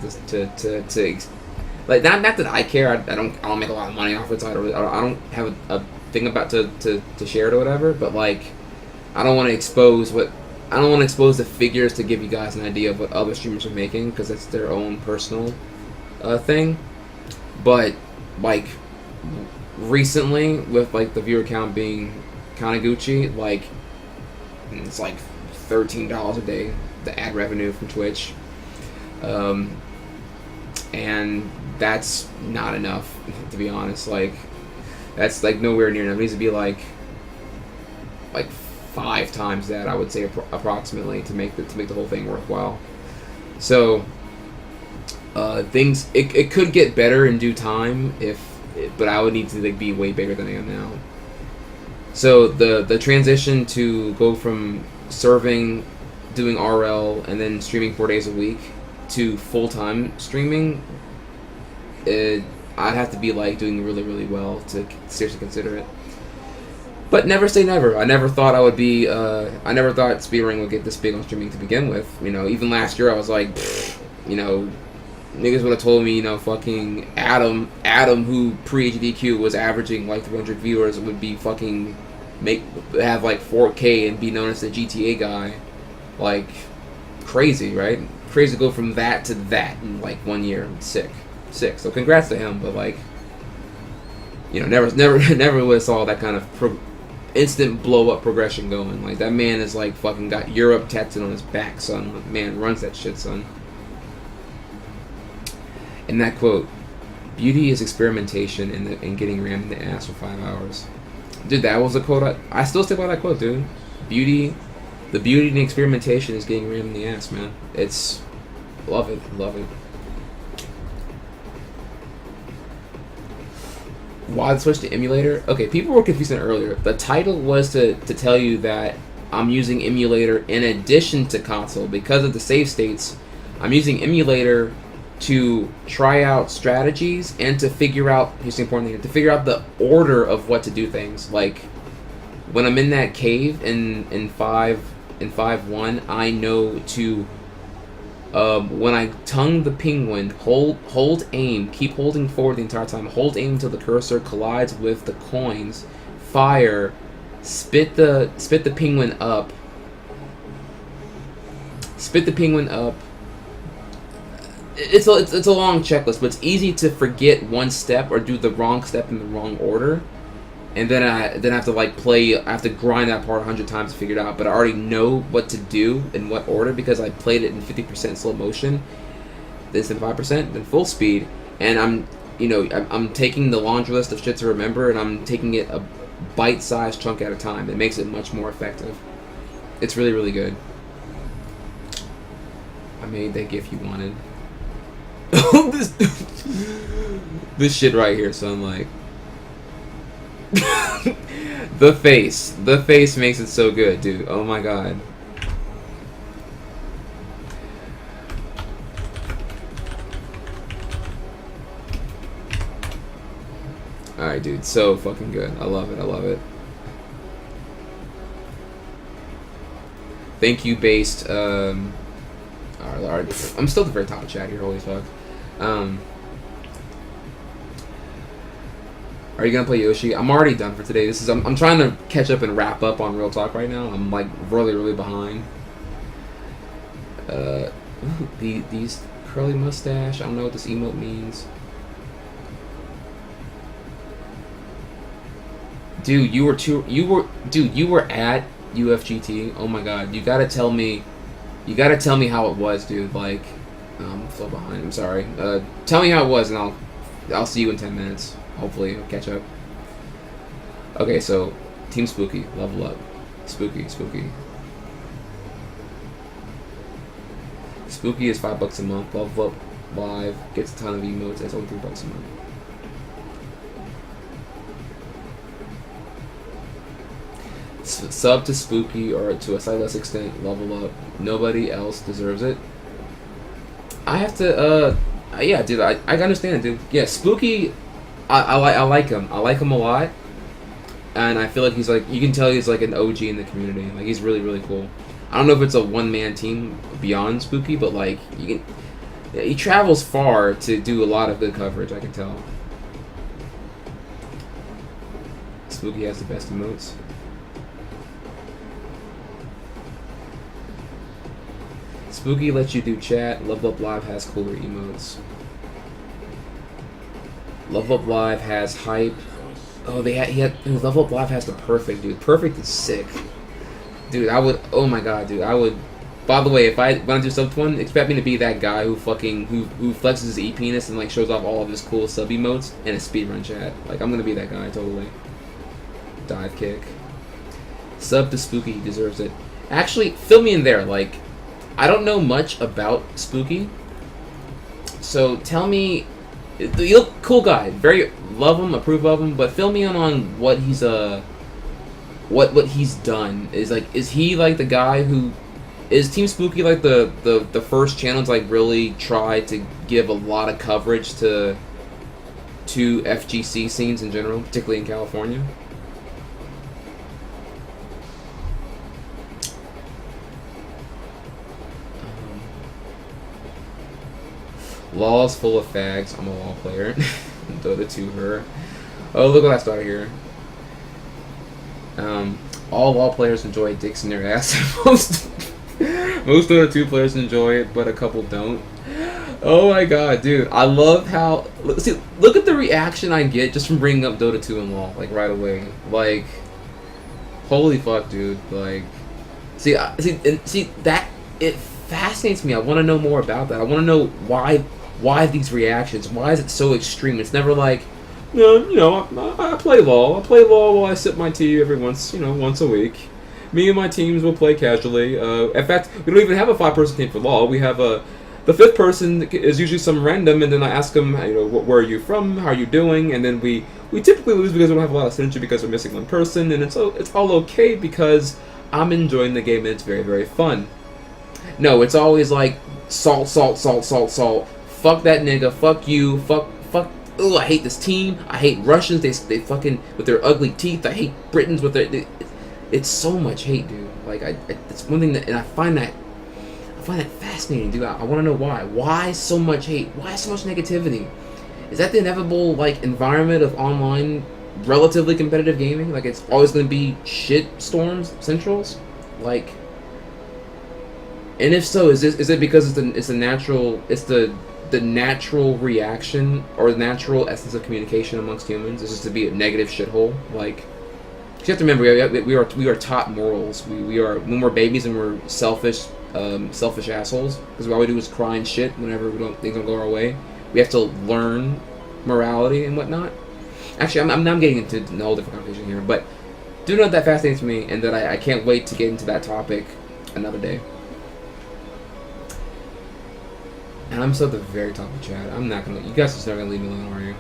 like not that I care. I don't make a lot of money off it, so I don't have a thing about to share it or whatever. But like, I don't want to expose the figures to give you guys an idea of what other streamers are making because it's their own personal thing. But like recently, with like the viewer count being kind of Gucci, like it's like $13 a day, the ad revenue from Twitch, and that's not enough, to be honest. Like, that's like nowhere near enough. It needs to be like 5 times that, I would say, approximately, to make the whole thing worthwhile. So things it could get better in due time but I would need to like be way bigger than I am now. So the transition to go from serving, doing RL, and then streaming 4 days a week to full-time streaming, I'd have to be like doing really, really well to seriously consider it. But never say never. I never thought I would be. I never thought Speedrunning would get this big on streaming to begin with. You know, even last year I was like, you know, niggas would have told me, you know, fucking Adam, who pre-HDQ was averaging like 300 viewers, would be fucking have like 4K and be known as the GTA guy. Like, crazy, right? Crazy to go from that to that in like 1 year. Sick. So congrats to him. But like, you know, never would have saw that kind of instant blow up progression going. Like, that man is like fucking got Europe tattooed on his back, son. Man runs that shit, son. And that quote, "Beauty is experimentation and getting rammed in the ass for 5 hours." Dude, that was a quote. I still stick by that quote, dude. The beauty and experimentation is getting rammed in the ass, man. It's, love it. Why the switch to emulator? Okay, people were confusing earlier. The title was to tell you that I'm using emulator in addition to console. Because of the save states, I'm using emulator to try out strategies and to figure out, here's the important thing, to figure out the order of what to do things. Like, when I'm in that cave in 5.1, I know to, when I tongue the penguin, hold aim, keep holding forward the entire time, hold aim until the cursor collides with the coins, fire, spit the penguin up, It's a long checklist, but it's easy to forget one step or do the wrong step in the wrong order. and then I have to like play. I have to grind that part 100 times to figure it out. But I already know what to do in what order because I played it in 50% slow motion, then 5%, then full speed, and I'm taking the laundry list of shit to remember, and I'm taking it a bite-sized chunk at a time. It makes it much more effective. It's really, really good. I made that GIF you wanted. this shit right here, son. Like the face makes it so good, dude. Oh my god. Alright, dude, so fucking good. I love it, I love it. Thank you, based, alright, I'm still at the very top of chat here, holy fuck. Are you gonna play Yoshi? I'm already done for today. I'm trying to catch up and wrap up on Real Talk right now. I'm like really, really behind. These curly mustache, I don't know what this emote means. Dude, you were at UFGT. Oh my god, you gotta tell me how it was, dude. Like, I'm so behind. I'm sorry. Tell me how it was, and I'll see you in 10 minutes. Hopefully, I'll catch up. Okay, so Team Spooky, level up. Spooky. Spooky is $5 a month. Level up live, gets a ton of emotes. That's only $3 a month. Sub to Spooky, or to a slightly less extent, level up. Nobody else deserves it. I have to, yeah, dude, I understand, dude. Yeah, Spooky, I like him. I like him a lot. And I feel like he's like, you can tell he's like an OG in the community. Like, he's really, really cool. I don't know if it's a one-man team beyond Spooky, but like, he travels far to do a lot of good coverage, I can tell. Spooky has the best emotes. Spooky lets you do chat. Level Up Live has cooler emotes. Level Up Live has hype. Oh, Level Up Live has the perfect, dude. Perfect is sick. Dude, oh my god, dude, by the way, when I do sub 1, expect me to be that guy who flexes his E-penis and like shows off all of his cool sub emotes in a speedrun chat. Like, I'm gonna be that guy, totally. Dive kick. Sub to Spooky, he deserves it. Actually, fill me in there, like, I don't know much about Spooky, so tell me. You look cool guy, very love him, approve of him, but fill me in on what he's what he's done. Is he like the guy who is Team Spooky, like the first channel to like really try to give a lot of coverage to FGC scenes in general, particularly in California? LOL's full of fags. I'm a LOL player. Dota 2 her. Oh, look what I started here. All LOL players enjoy dicks in their ass. most Dota 2 players enjoy it, but a couple don't. Oh my god, dude. I love how... look at the reaction I get just from bringing up Dota 2 and LOL, like, right away. Like, holy fuck, dude. Like, see, that... It fascinates me. I want to know more about that. I want to know why these reactions? Why is it so extreme? It's never like, I play LOL. I play LOL while I sip my tea every once a week. Me and my teams will play casually. In fact, we don't even have a 5-person team for LOL. We have the 5th person is usually some random, and then I ask them, where are you from? How are you doing? And then we typically lose because we don't have a lot of synergy because we're missing one person, and it's all okay because I'm enjoying the game and it's very, very fun. No, it's always like salt. Fuck that nigga. Fuck you. Fuck. Ugh, I hate this team. I hate Russians. They fucking with their ugly teeth. I hate Britons with their. It's so much hate, dude. Like it's one thing that, and I find that fascinating, dude. I want to know why. Why so much hate? Why so much negativity? Is that the inevitable like environment of online relatively competitive gaming? Like it's always going to be shit storms, centrals, like. And if so, is it because it's the the natural reaction or the natural essence of communication amongst humans is just to be a negative shithole. Like, you have to remember, we are taught morals. We are, when we're babies and we're selfish assholes, because all we do is cry and shit whenever things don't go our way. We have to learn morality and whatnot. Actually, I'm getting into a whole different conversation here, but do know that fascinates me, and that I can't wait to get into that topic another day. And I'm still at the very top of the chat. I'm not gonna. You guys are just not gonna leave me alone, are you?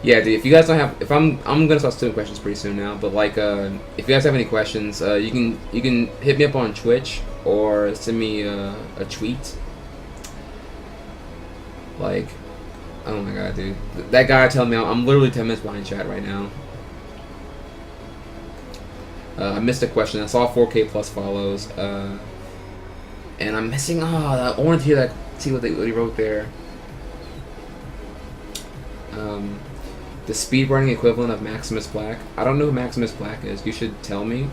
Yeah, dude. If you guys don't have, I'm gonna start doing questions pretty soon now. But like, if you guys have any questions, you can hit me up on Twitch or send me a tweet. Like, oh my god, dude. That guy telling me I'm literally 10 minutes behind chat right now. I missed a question. I saw 4K plus follows. And I'm missing. I wanted to hear that. See what he wrote there. The speedrunning equivalent of Maximus Black. I don't know who Maximus Black is. You should tell me.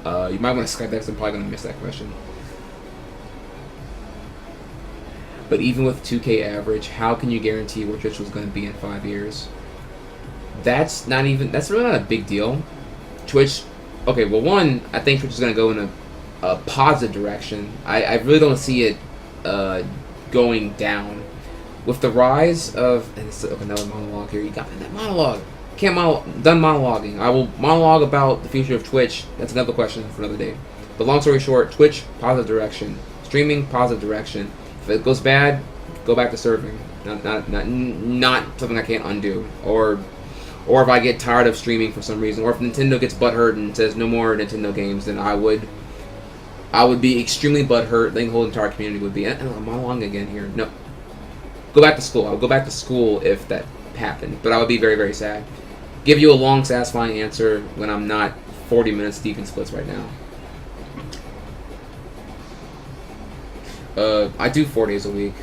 You might want to Skype that because I'm probably going to miss that question. But even with 2K average, how can you guarantee where Twitch was going to be in 5 years? That's really not a big deal. Twitch, okay, well, one, I think Twitch is going to go in a positive direction. I really don't see it going down. With the rise of, and it's another monologue here. You got that monologue. Done monologuing. I will monologue about the future of Twitch. That's another question for another day. But long story short, Twitch, positive direction. Streaming, positive direction. If it goes bad, go back to serving. Not something I can't undo. Or if I get tired of streaming for some reason, or if Nintendo gets butthurt and says no more Nintendo games, then I would be extremely butthurt. I think the whole entire community would be. And I'm monologuing again here. No. Go back to school. I would go back to school if that happened. But I would be very, very sad. Give you a long, satisfying answer when I'm not 40 minutes deep in splits right now. I do 4 days a week.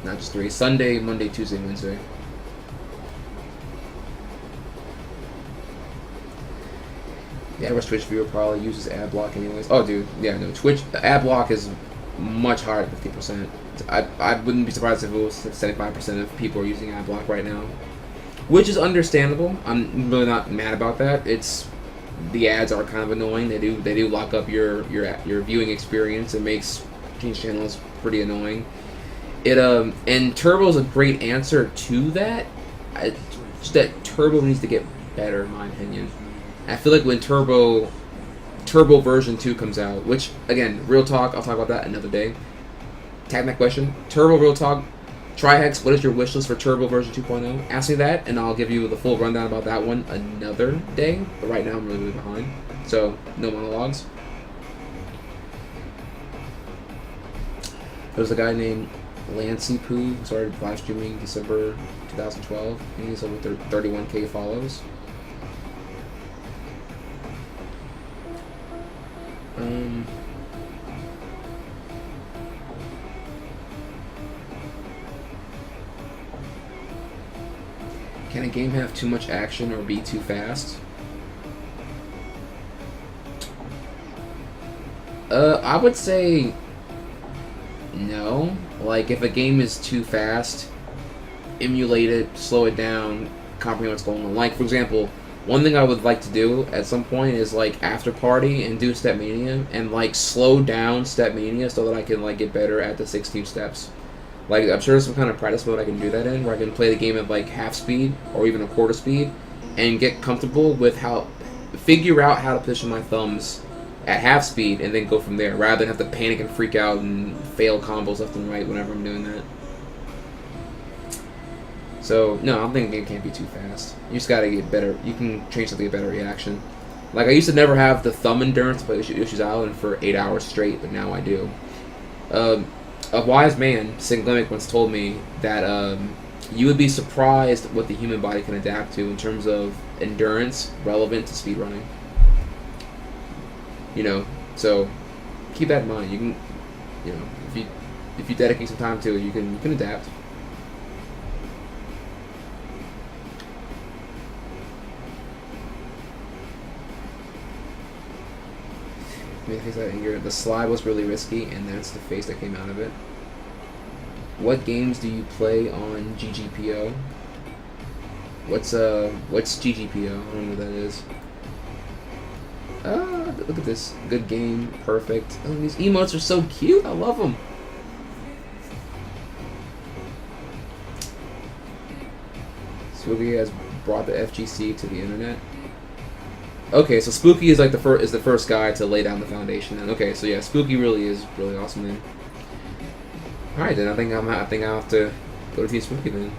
Not just 3. Sunday, Monday, Tuesday, Wednesday. The average Twitch viewer probably uses ad block anyways. Oh, dude. Yeah, no. Twitch, ad block is much higher than 50%. I wouldn't be surprised if it was 75% of people are using ad block right now. Which is understandable. I'm really not mad about that. The ads are kind of annoying. They do lock up your viewing experience. It makes change channels pretty annoying. And Turbo's a great answer to that. Just that Turbo needs to get better, in my opinion. I feel like when Turbo version 2 comes out, which again, real talk, I'll talk about that another day. Tag that question. Turbo real talk. Trihex, what is your wish list for Turbo version 2.0? Ask me that, and I'll give you the full rundown about that one another day. But right now, I'm really behind, so no monologues. There was a guy named Lancey Poo who started live streaming December 2012, and he's over 31K follows. Can a game have too much action or be too fast? I would say no. Like, if a game is too fast, emulate it, slow it down, comprehend what's going on. Like, for example, one thing I would like to do at some point is, like, After Party and do Step Mania and, like, slow down Step Mania so that I can, like, get better at the 16 steps. Like, I'm sure there's some kind of practice mode I can do that in, where I can play the game at, like, half speed or even a quarter speed and get comfortable with figure out how to position my thumbs at half speed and then go from there, rather than have to panic and freak out and fail combos left and right whenever I'm doing that. So, no, I don't think the game can't be too fast. You just gotta get better. You can train something to get better reaction. Like, I used to never have the thumb endurance to play Yoshi's Island for 8 hours straight, but now I do. A wise man, Singlemic, once told me that you would be surprised what the human body can adapt to in terms of endurance relevant to speedrunning. You know, so keep that in mind. You can, you know, if you dedicate some time to it, you can adapt. The slide was really risky, and that's the face that came out of it. What games do you play on GGPO? What's GGPO? I don't know what that is. Look at this. Good game. Perfect. Oh, these emotes are so cute. I love them. Spooky has brought the FGC to the internet. Okay, so Spooky is like the first guy to lay down the foundation. Then okay, so yeah, Spooky really is really awesome, man. All right, then I think I'll have to go to Team Spooky then.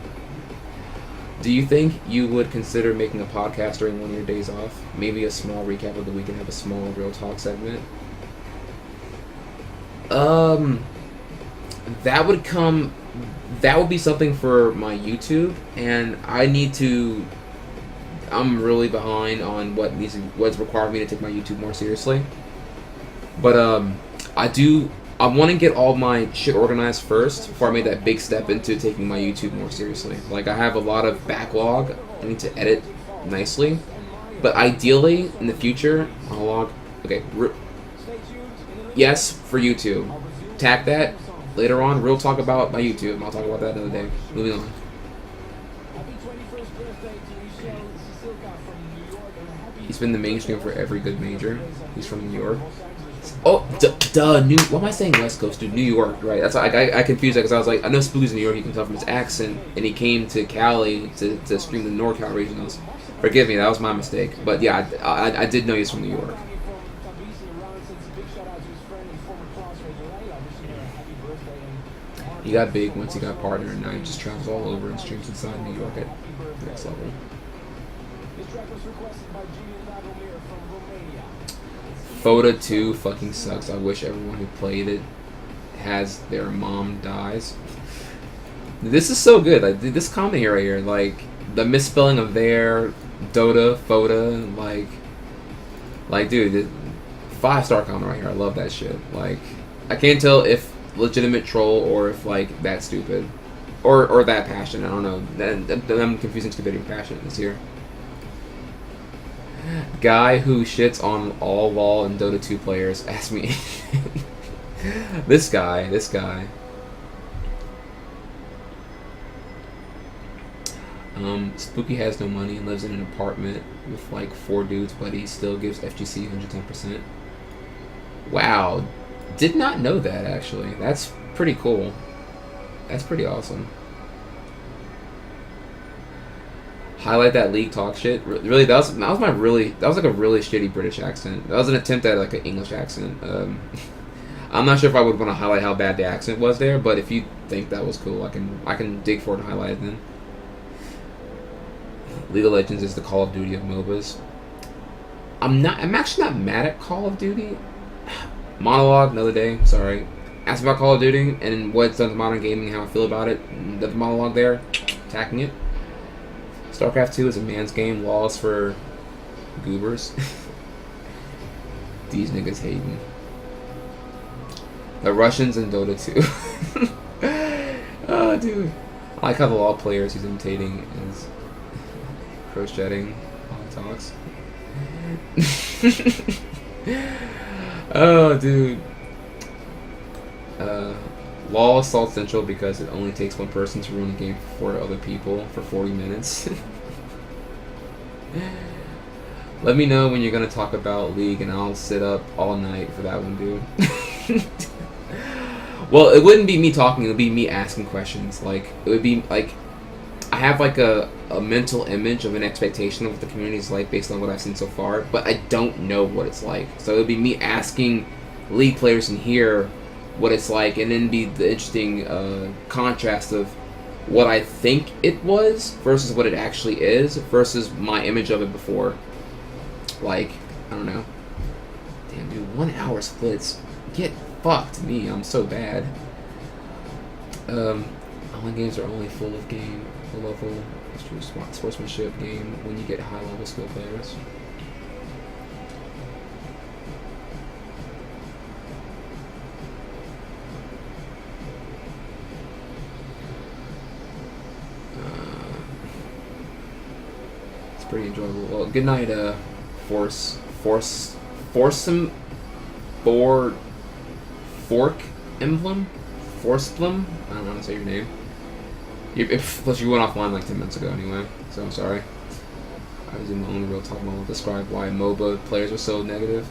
Do you think you would consider making a podcast during one of your days off? Maybe a small recap of the week and have a small real talk segment? That would be something for my YouTube, and I'm really behind on what's required me to take my YouTube more seriously. But I want to get all my shit organized first before I make that big step into taking my YouTube more seriously. Like, I have a lot of backlog I need to edit nicely. But ideally, in the future, yes, for YouTube. Tack that. Later on, real talk about my YouTube. I'll talk about that another day. Moving on. He's been the mainstream for every good major. He's from New York. Oh, duh, what am I saying? West Coast, dude. New York, right? That's why I confused that because I was like, I know Spooky's in New York. You can tell from his accent, and he came to Cali to stream the NorCal regionals. Forgive me, that was my mistake. But yeah, I did know he's from New York. He got big once he got partner, and now he just travels all over and streams inside New York at the next level. FOTA 2 fucking sucks. I wish everyone who played it has their mom dies. This is so good. Like, this comment right here, like the misspelling of their Dota, FOTA, like dude, 5-star comment right here. I love that shit. Like, I can't tell if legitimate troll or if like that stupid or that passionate. I don't know. I'm confusing stupidity with passion this here. Guy who shits on all LoL and Dota 2 players. Ask me. This guy. Spooky has no money and lives in an apartment with like 4 dudes, but he still gives FGC 110%. Wow. Did not know that, actually. That's pretty cool. That's pretty awesome. Highlight that league talk shit. Really, that was like a really shitty British accent. That was an attempt at like an English accent. I'm not sure if I would want to highlight how bad the accent was there, but if you think that was cool, I can dig for it and highlight it then. League of Legends is the Call of Duty of MOBAs. I'm actually not mad at Call of Duty. Monologue, another day, sorry. Ask about Call of Duty and what it's done to modern gaming and how I feel about it. The monologue there, attacking it. StarCraft 2 is a man's game, laws for goobers. These niggas hating. The Russians in Dota 2. Oh, dude. I like how the law players he's imitating is crocheting while he talks. Oh, dude. LOL Assault Central because it only takes one person to ruin the game for 4 other people for 40 minutes. Let me know when you're going to talk about League and I'll sit up all night for that one, dude. Well, it wouldn't be me talking, it would be me asking questions. Like, it would be like, I have like a mental image of an expectation of what the community is like based on what I've seen so far, but I don't know what it's like. So it would be me asking League players in here what it's like, and then be the interesting contrast of what I think it was versus what it actually is versus my image of it before. Like, I don't know. Damn, dude, 1 hour splits. Get fucked me. I'm so bad. Online games are only full level sportsmanship game when you get high level skill players. It's pretty enjoyable. Well, good night, Fork Emblem? Forsplum? I don't know how to say your name. Plus, you went offline like 10 minutes ago anyway, so I'm sorry. I was in my own real talk mode to describe why MOBA players are so negative.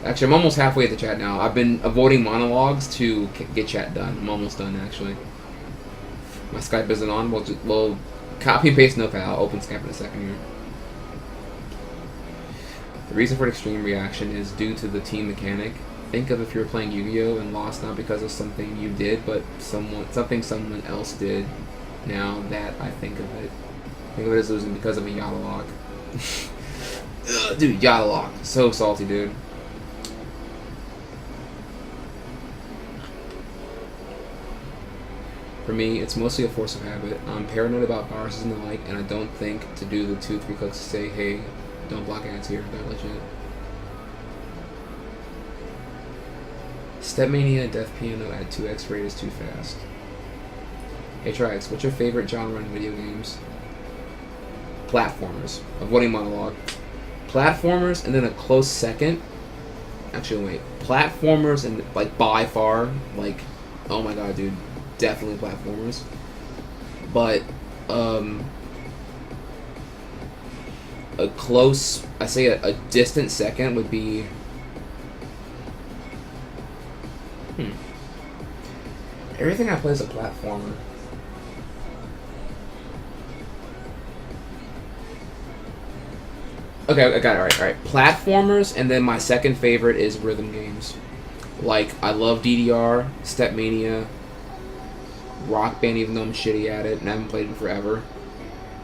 Actually, I'm almost halfway at the chat now. I've been avoiding monologues to get chat done. I'm almost done, actually. My Skype isn't on. We'll copy and paste Notepad. I'll open Skype in a second here. The reason for the extreme reaction is due to the team mechanic. Think of if you were playing Yu-Gi-Oh! And lost not because of something you did, but something someone else did. Now that I think of it as losing because of a Yada lock. Dude, Yada lock. So salty, dude. For me, it's mostly a force of habit. I'm paranoid about viruses and the like, and I don't think to do the 2-3 clicks to say, hey, don't block ads here. They're legit. Stepmania Death Piano at 2x rate is too fast. Hey Trix, what's your favorite genre in video games? Platformers. Avoiding monologue. Platformers, and then a close second. Actually, wait. Platformers and, like, by far, like, oh my god, dude. Definitely platformers. But, a close, I say a distant second would be... Everything I play is a platformer. Okay, I got it. Alright. Platformers, and then my second favorite is rhythm games. Like, I love DDR, Stepmania, Rock Band, even though I'm shitty at it and I haven't played it in forever,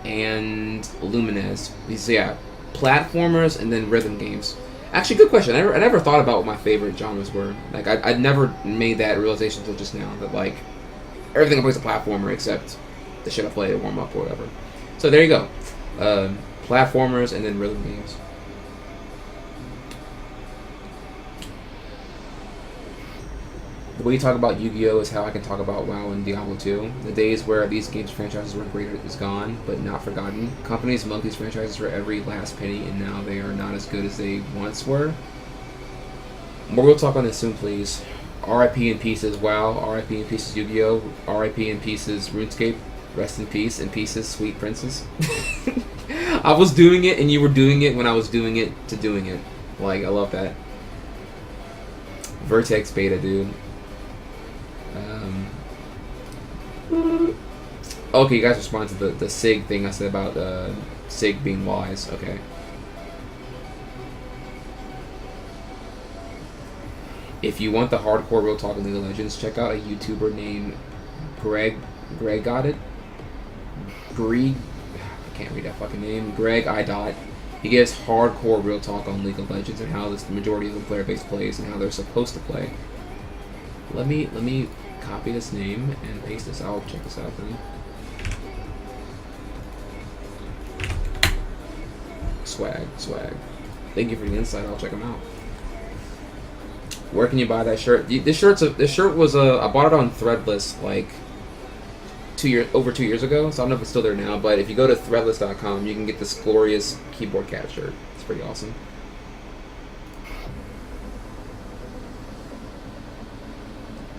and Lumines. These, yeah, platformers and then rhythm games. Actually, good question. I never thought about what my favorite genres were. Like, I never made that realization until just now that, like, everything I play is a platformer except the shit I play to warm up or whatever. So there you go. Platformers and then rhythm games. The way you talk about Yu-Gi-Oh! Is how I can talk about WoW and Diablo 2. The days where these games franchises were great is gone, but not forgotten. Companies milk these franchises for every last penny, and now they are not as good as they once were. More real talk on this soon, please. RIP in pieces WoW, RIP in pieces Yu-Gi-Oh!, RIP in pieces RuneScape, rest in peace, in pieces Sweet Princess. I was doing it, and you were doing it when I was doing it to doing it. Like, I love that. Vertex Beta, dude. Okay, you guys respond to the SIG thing I said about SIG being wise. Okay. If you want the hardcore real talk of League of Legends, check out a YouTuber named Greg got it? I can't read that fucking name. Greg I. Dot. He gives hardcore real talk on League of Legends and how the majority of the player base plays and how they're supposed to play. Let me copy this name and paste this out. Check this out then. Swag. Thank you for the insight. I'll check them out. Where can you buy that shirt? This shirt was I bought it on Threadless like over 2 years ago, so I don't know if it's still there now, but if you go to threadless.com, you can get this glorious keyboard cat shirt. It's pretty awesome.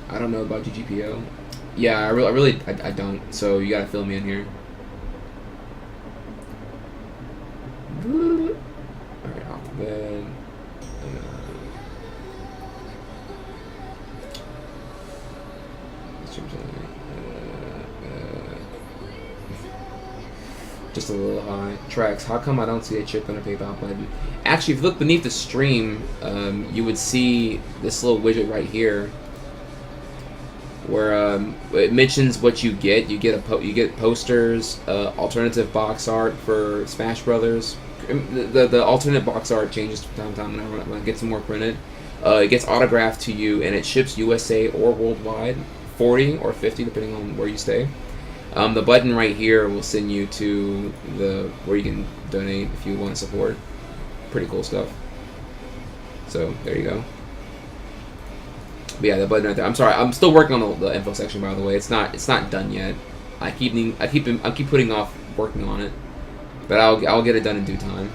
I don't know about GGPO. Yeah, I really don't. So you gotta fill me in here. Alright, off the bed. Just a little high. Tracks, how come I don't see a chip on a PayPal button? Actually, if you look beneath the stream, you would see this little widget right here, where it mentions what you get. You get posters, alternative box art for Smash Brothers. The alternate box art changes from time to time when I get some more printed. It gets autographed to you, and it ships USA or worldwide, 40 or 50 depending on where you stay. The button right here will send you to where you can donate if you want to support. Pretty cool stuff. So there you go. But yeah, the button right there. I'm sorry, I'm still working on the info section, by the way. It's not done yet. I keep putting off working on it, but I'll get it done in due time.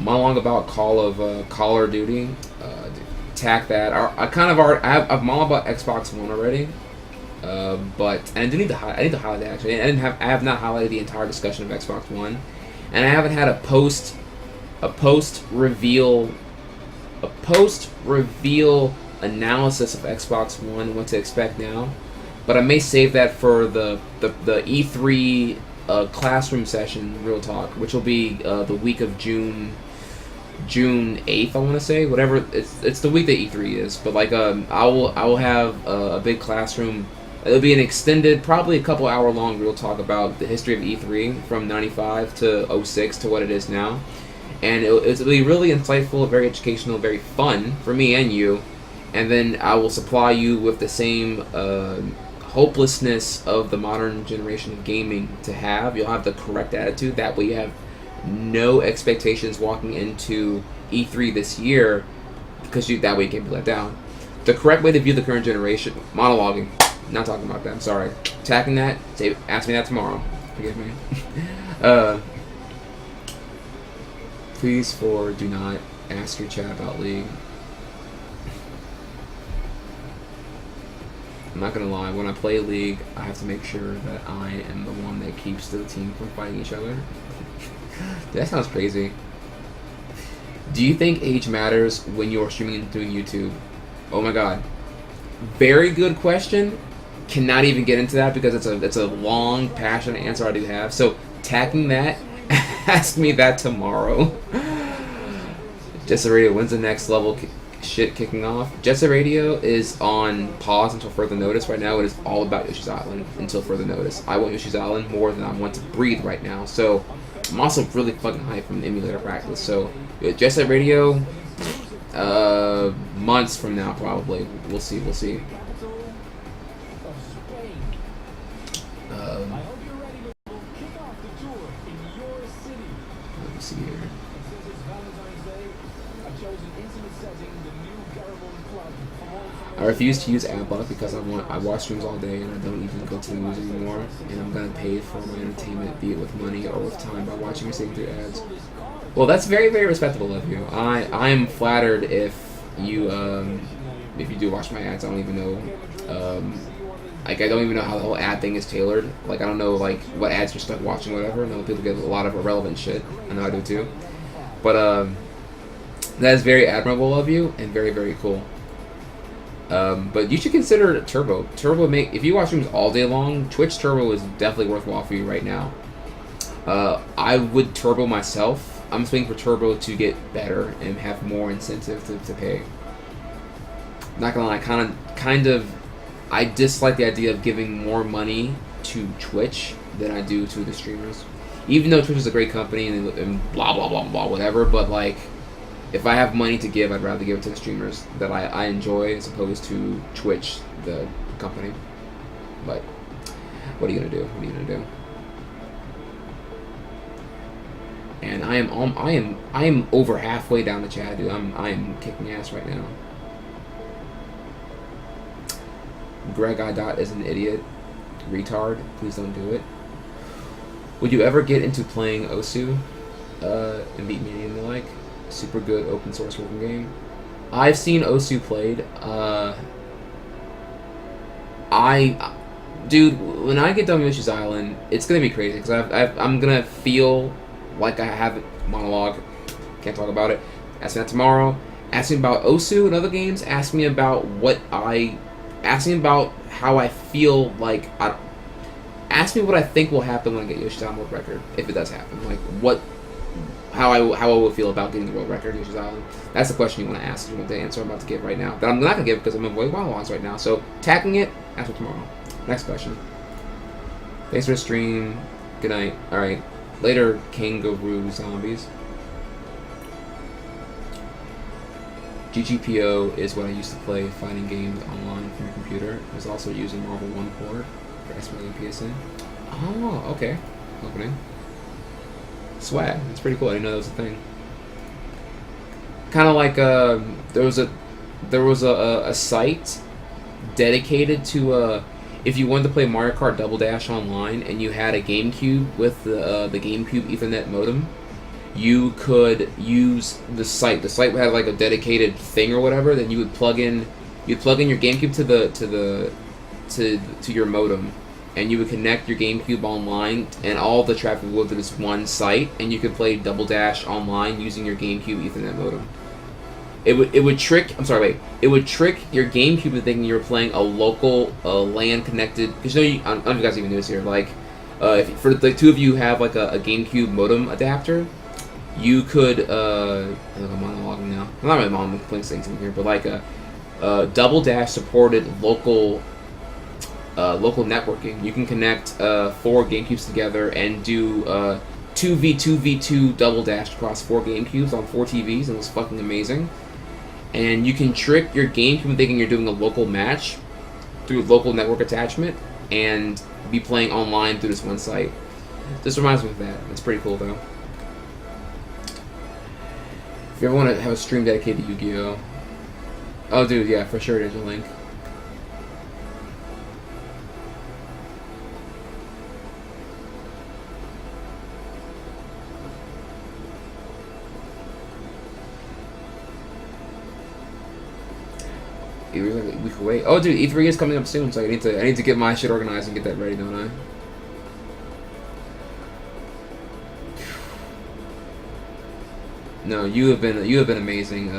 monologue about Call of Duty. Tack that. I've monologued about Xbox One already. But and I do need to highlight that actually. I have not highlighted the entire discussion of Xbox One, and I haven't had a post reveal analysis of Xbox One, what to expect now. But I may save that for the E3 classroom session, Real Talk, which will be the week of June 8th, I want to say. Whatever, it's the week that E3 is. But like I will have a big classroom. It'll be an extended, probably a couple hour long Real Talk about the history of E3 from 95 to 06 to what it is now. And it'll be really insightful, very educational, very fun for me and you. And then I will supply you with the same hopelessness of the modern generation of gaming to have. You'll have the correct attitude. That way you have no expectations walking into E3 this year, because that way you can't be let down. The correct way to view the current generation, monologuing, not talking about that, I'm sorry. Attacking that, ask me that tomorrow. Forgive me. Please, do not ask your chat about League. I'm not gonna lie, when I play League, I have to make sure that I am the one that keeps the team from fighting each other. That sounds crazy. Do you think age matters when you're streaming and doing YouTube? Oh my god. Very good question. Cannot even get into that because it's a long, passionate answer I do have. So, tacking that, ask me that tomorrow. Jet Set Radio, when's the next level shit kicking off? Jet Set Radio is on pause until further notice. Right now, it is all about Yoshi's Island until further notice. I want Yoshi's Island more than I want to breathe right now. So, I'm also really fucking hyped from emulator practice. So, Jet Set Radio, months from now probably. We'll see. Let me see here. I refuse to use AdBlock because I watch streams all day and I don't even go to the news anymore, and I'm gonna pay for my entertainment, be it with money or with time, by watching or sitting through ads. Well, that's very, very respectable of you. I am flattered if you do watch my ads. I don't even know I don't even know how the whole ad thing is tailored. Like, I don't know like what ads you're stuck watching, whatever. I know people get a lot of irrelevant shit. I know I do too. But that is very admirable of you and very, very cool. But you should consider Turbo. If you watch streams all day long, Twitch Turbo is definitely worthwhile for you right now. I would Turbo myself. I'm just waiting for Turbo to get better and have more incentive to pay. Not gonna lie, kind of, I dislike the idea of giving more money to Twitch than I do to the streamers. Even though Twitch is a great company and blah blah blah blah whatever, but like, if I have money to give, I'd rather give it to the streamers that I enjoy as opposed to Twitch, the company. But what are you gonna do? And I am over halfway down the chat, dude. I am kicking ass right now. Greg I. Dot is an idiot, retard. Please don't do it. Would you ever get into playing Osu and beat me and the like? Super good open source working game. I've seen Osu played. Dude, when I get done with Yoshi's Island, it's gonna be crazy because I'm gonna feel like I have a monologue. Can't talk about it. Ask me that tomorrow. Ask me about Osu and other games. Ask me about how I feel like. Ask me what I think will happen when I get Yoshi's Island world record, if it does happen. Like how I will feel about getting the world record in Yoshi's Island. That's the question you want to ask. You want the answer I'm about to give right now. That I'm not gonna give because I'm avoiding monologues right now. So tacking it, ask me tomorrow. Next question. Thanks for the stream. Good night. All right. Later, Kangaroo Zombies. GGPO is what I used to play fighting games online from your computer. It was also using Marvel 1 port for SML and PSN. Oh, okay. Opening. Swag. That's pretty cool. I didn't know that was a thing. Kind of like there was a site dedicated to if you wanted to play Mario Kart Double Dash online and you had a GameCube with the GameCube Ethernet modem, you could use the site. The site had like a dedicated thing or whatever. Then you would plug in your GameCube to your modem, and you would connect your GameCube online, and all the traffic would go to this one site, and you could play Double Dash online using your GameCube Ethernet modem. It would trick. I'm sorry, wait. It would trick your GameCube into thinking you were playing a local LAN connected. Because I don't know if you guys even knew this here. Like, if for the two of you who have like a GameCube modem adapter, you could. I'm monologuing now. I'm not really monologuing, playing things in here, but like Double Dash supported local networking. You can connect 4 GameCubes together and do 2v2v2 Double Dash across 4 GameCubes on 4 TVs, and it was fucking amazing. And you can trick your GameCube thinking you're doing a local match through local network attachment and be playing online through this one site. This reminds me of that. It's pretty cool though. If you ever want to have a stream dedicated to Yu-Gi-Oh! Oh dude, yeah, for sure there's a link. E3's like a week away. Oh, dude, E3 is coming up soon, so I need to get my shit organized and get that ready, don't I? No, you have been amazing.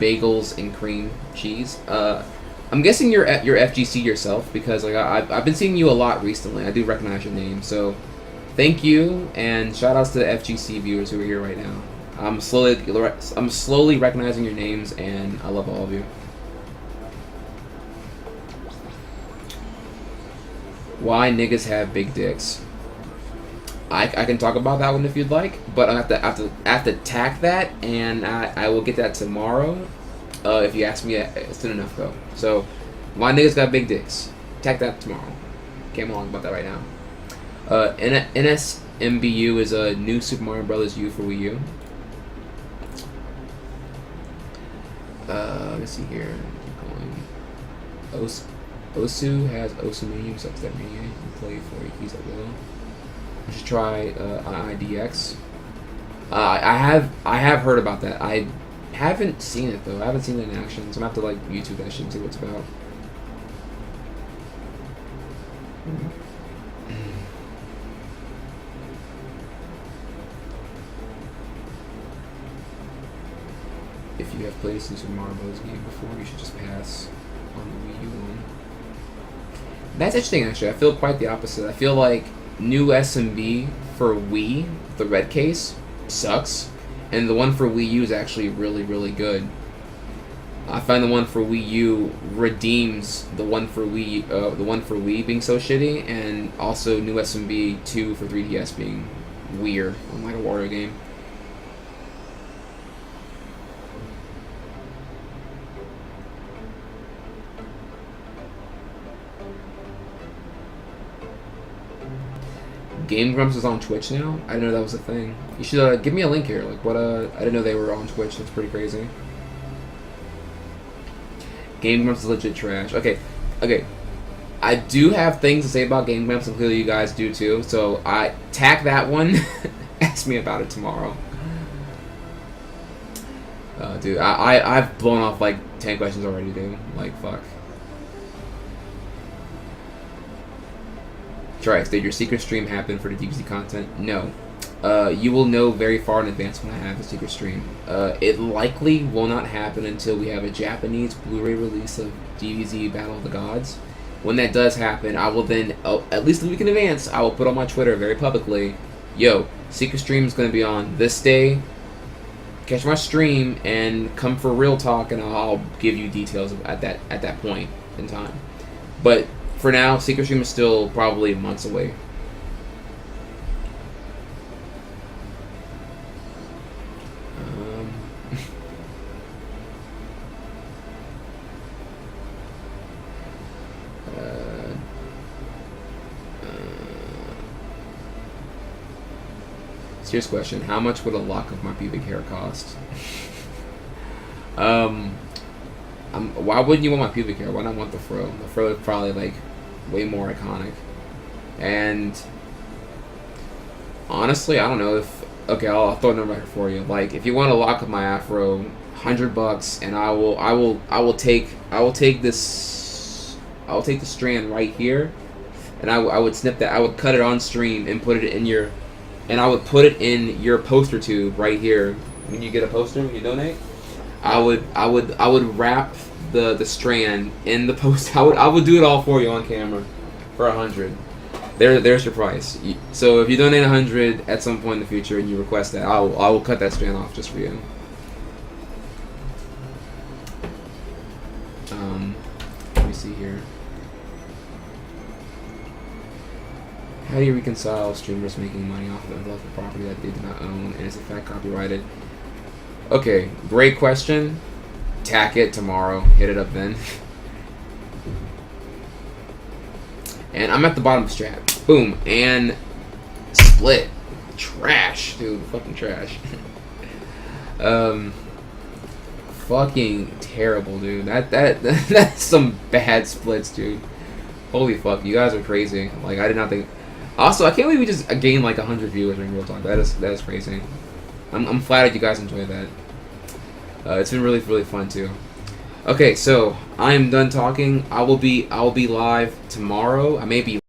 Bagels and cream cheese. I'm guessing you're at your FGC yourself because like I've been seeing you a lot recently. I do recognize your name, so thank you and shout outs to the FGC viewers who are here right now. I'm slowly recognizing your names, and I love all of you. Why niggas have big dicks? I can talk about that one if you'd like, but I have to tack that, and I will get that tomorrow. If you ask me soon enough though. So, why niggas got big dicks? Tack that tomorrow. Can't along about that right now. NSMBU is a new Super Mario Bros. U for Wii U. Let's see here. Keep going. Osu has Osumania, sucks that mania. You can play for your keys at will. You should try IIDX. I have heard about that. I haven't seen it though. I haven't seen it in action, so I'm gonna have to like YouTube that shit and see what it's about. If you have played a Super Mario Bros. Game before, you should just pass on the Wii U one. That's interesting, actually. I feel quite the opposite. I feel like new SMB for Wii, the red case, sucks, and the one for Wii U is actually really, really good. I find the one for Wii U redeems the one for Wii being so shitty, and also new SMB 2 for 3DS being weird, unlike a Wario game. Game Grumps is on Twitch now? I didn't know that was a thing. You should give me a link here. Like what? I didn't know they were on Twitch. That's pretty crazy. Game Grumps is legit trash. Okay. I do have things to say about Game Grumps, and clearly you guys do too. So I tack that one. Ask me about it tomorrow. Dude, I've blown off like 10 questions already, dude. Like fuck. Trix, did your secret stream happen for the DBZ content? No. You will know very far in advance when I have a secret stream. It likely will not happen until we have a Japanese Blu-ray release of DBZ Battle of the Gods. When that does happen, I will then, at least a week in advance, I will put on my Twitter very publicly, yo, secret stream is going to be on this day. Catch my stream and come for real talk, and I'll give you details at that point in time. But for now, secret stream is still probably months away. Serious question: how much would a lock of my pubic hair cost? Why wouldn't you want my pubic hair? Why not want the fro? The fro is probably like way more iconic. And honestly, I don't know if Okay, I'll throw a number here for you. Like, if you want to lock up my afro, $100, and I will take this, the strand right here, and I would snip that. I would cut it on stream and put it in your, and I would put it in your poster tube right here. When you get a poster, when you donate, I would wrap the strand in the poster. I would do it all for you on camera for 100. There's your price. So if you donate 100 at some point in the future and you request that, I will cut that strand off just for you. Let me see here. How do you reconcile streamers making money off of intellectual property that they do not own and is in fact copyrighted? Okay, great question. Tack it tomorrow. Hit it up then. And I'm at the bottom of the strat. Boom. And split. Trash, dude. Fucking trash. Fucking terrible, dude. That's some bad splits, dude. Holy fuck. You guys are crazy. Like, I did not think... Also, I can't believe we just gained like 100 viewers during Real Talk. That is crazy. I'm flattered you guys enjoyed that. It's been really, really fun too. Okay, so I am done talking. I will be live tomorrow. I may be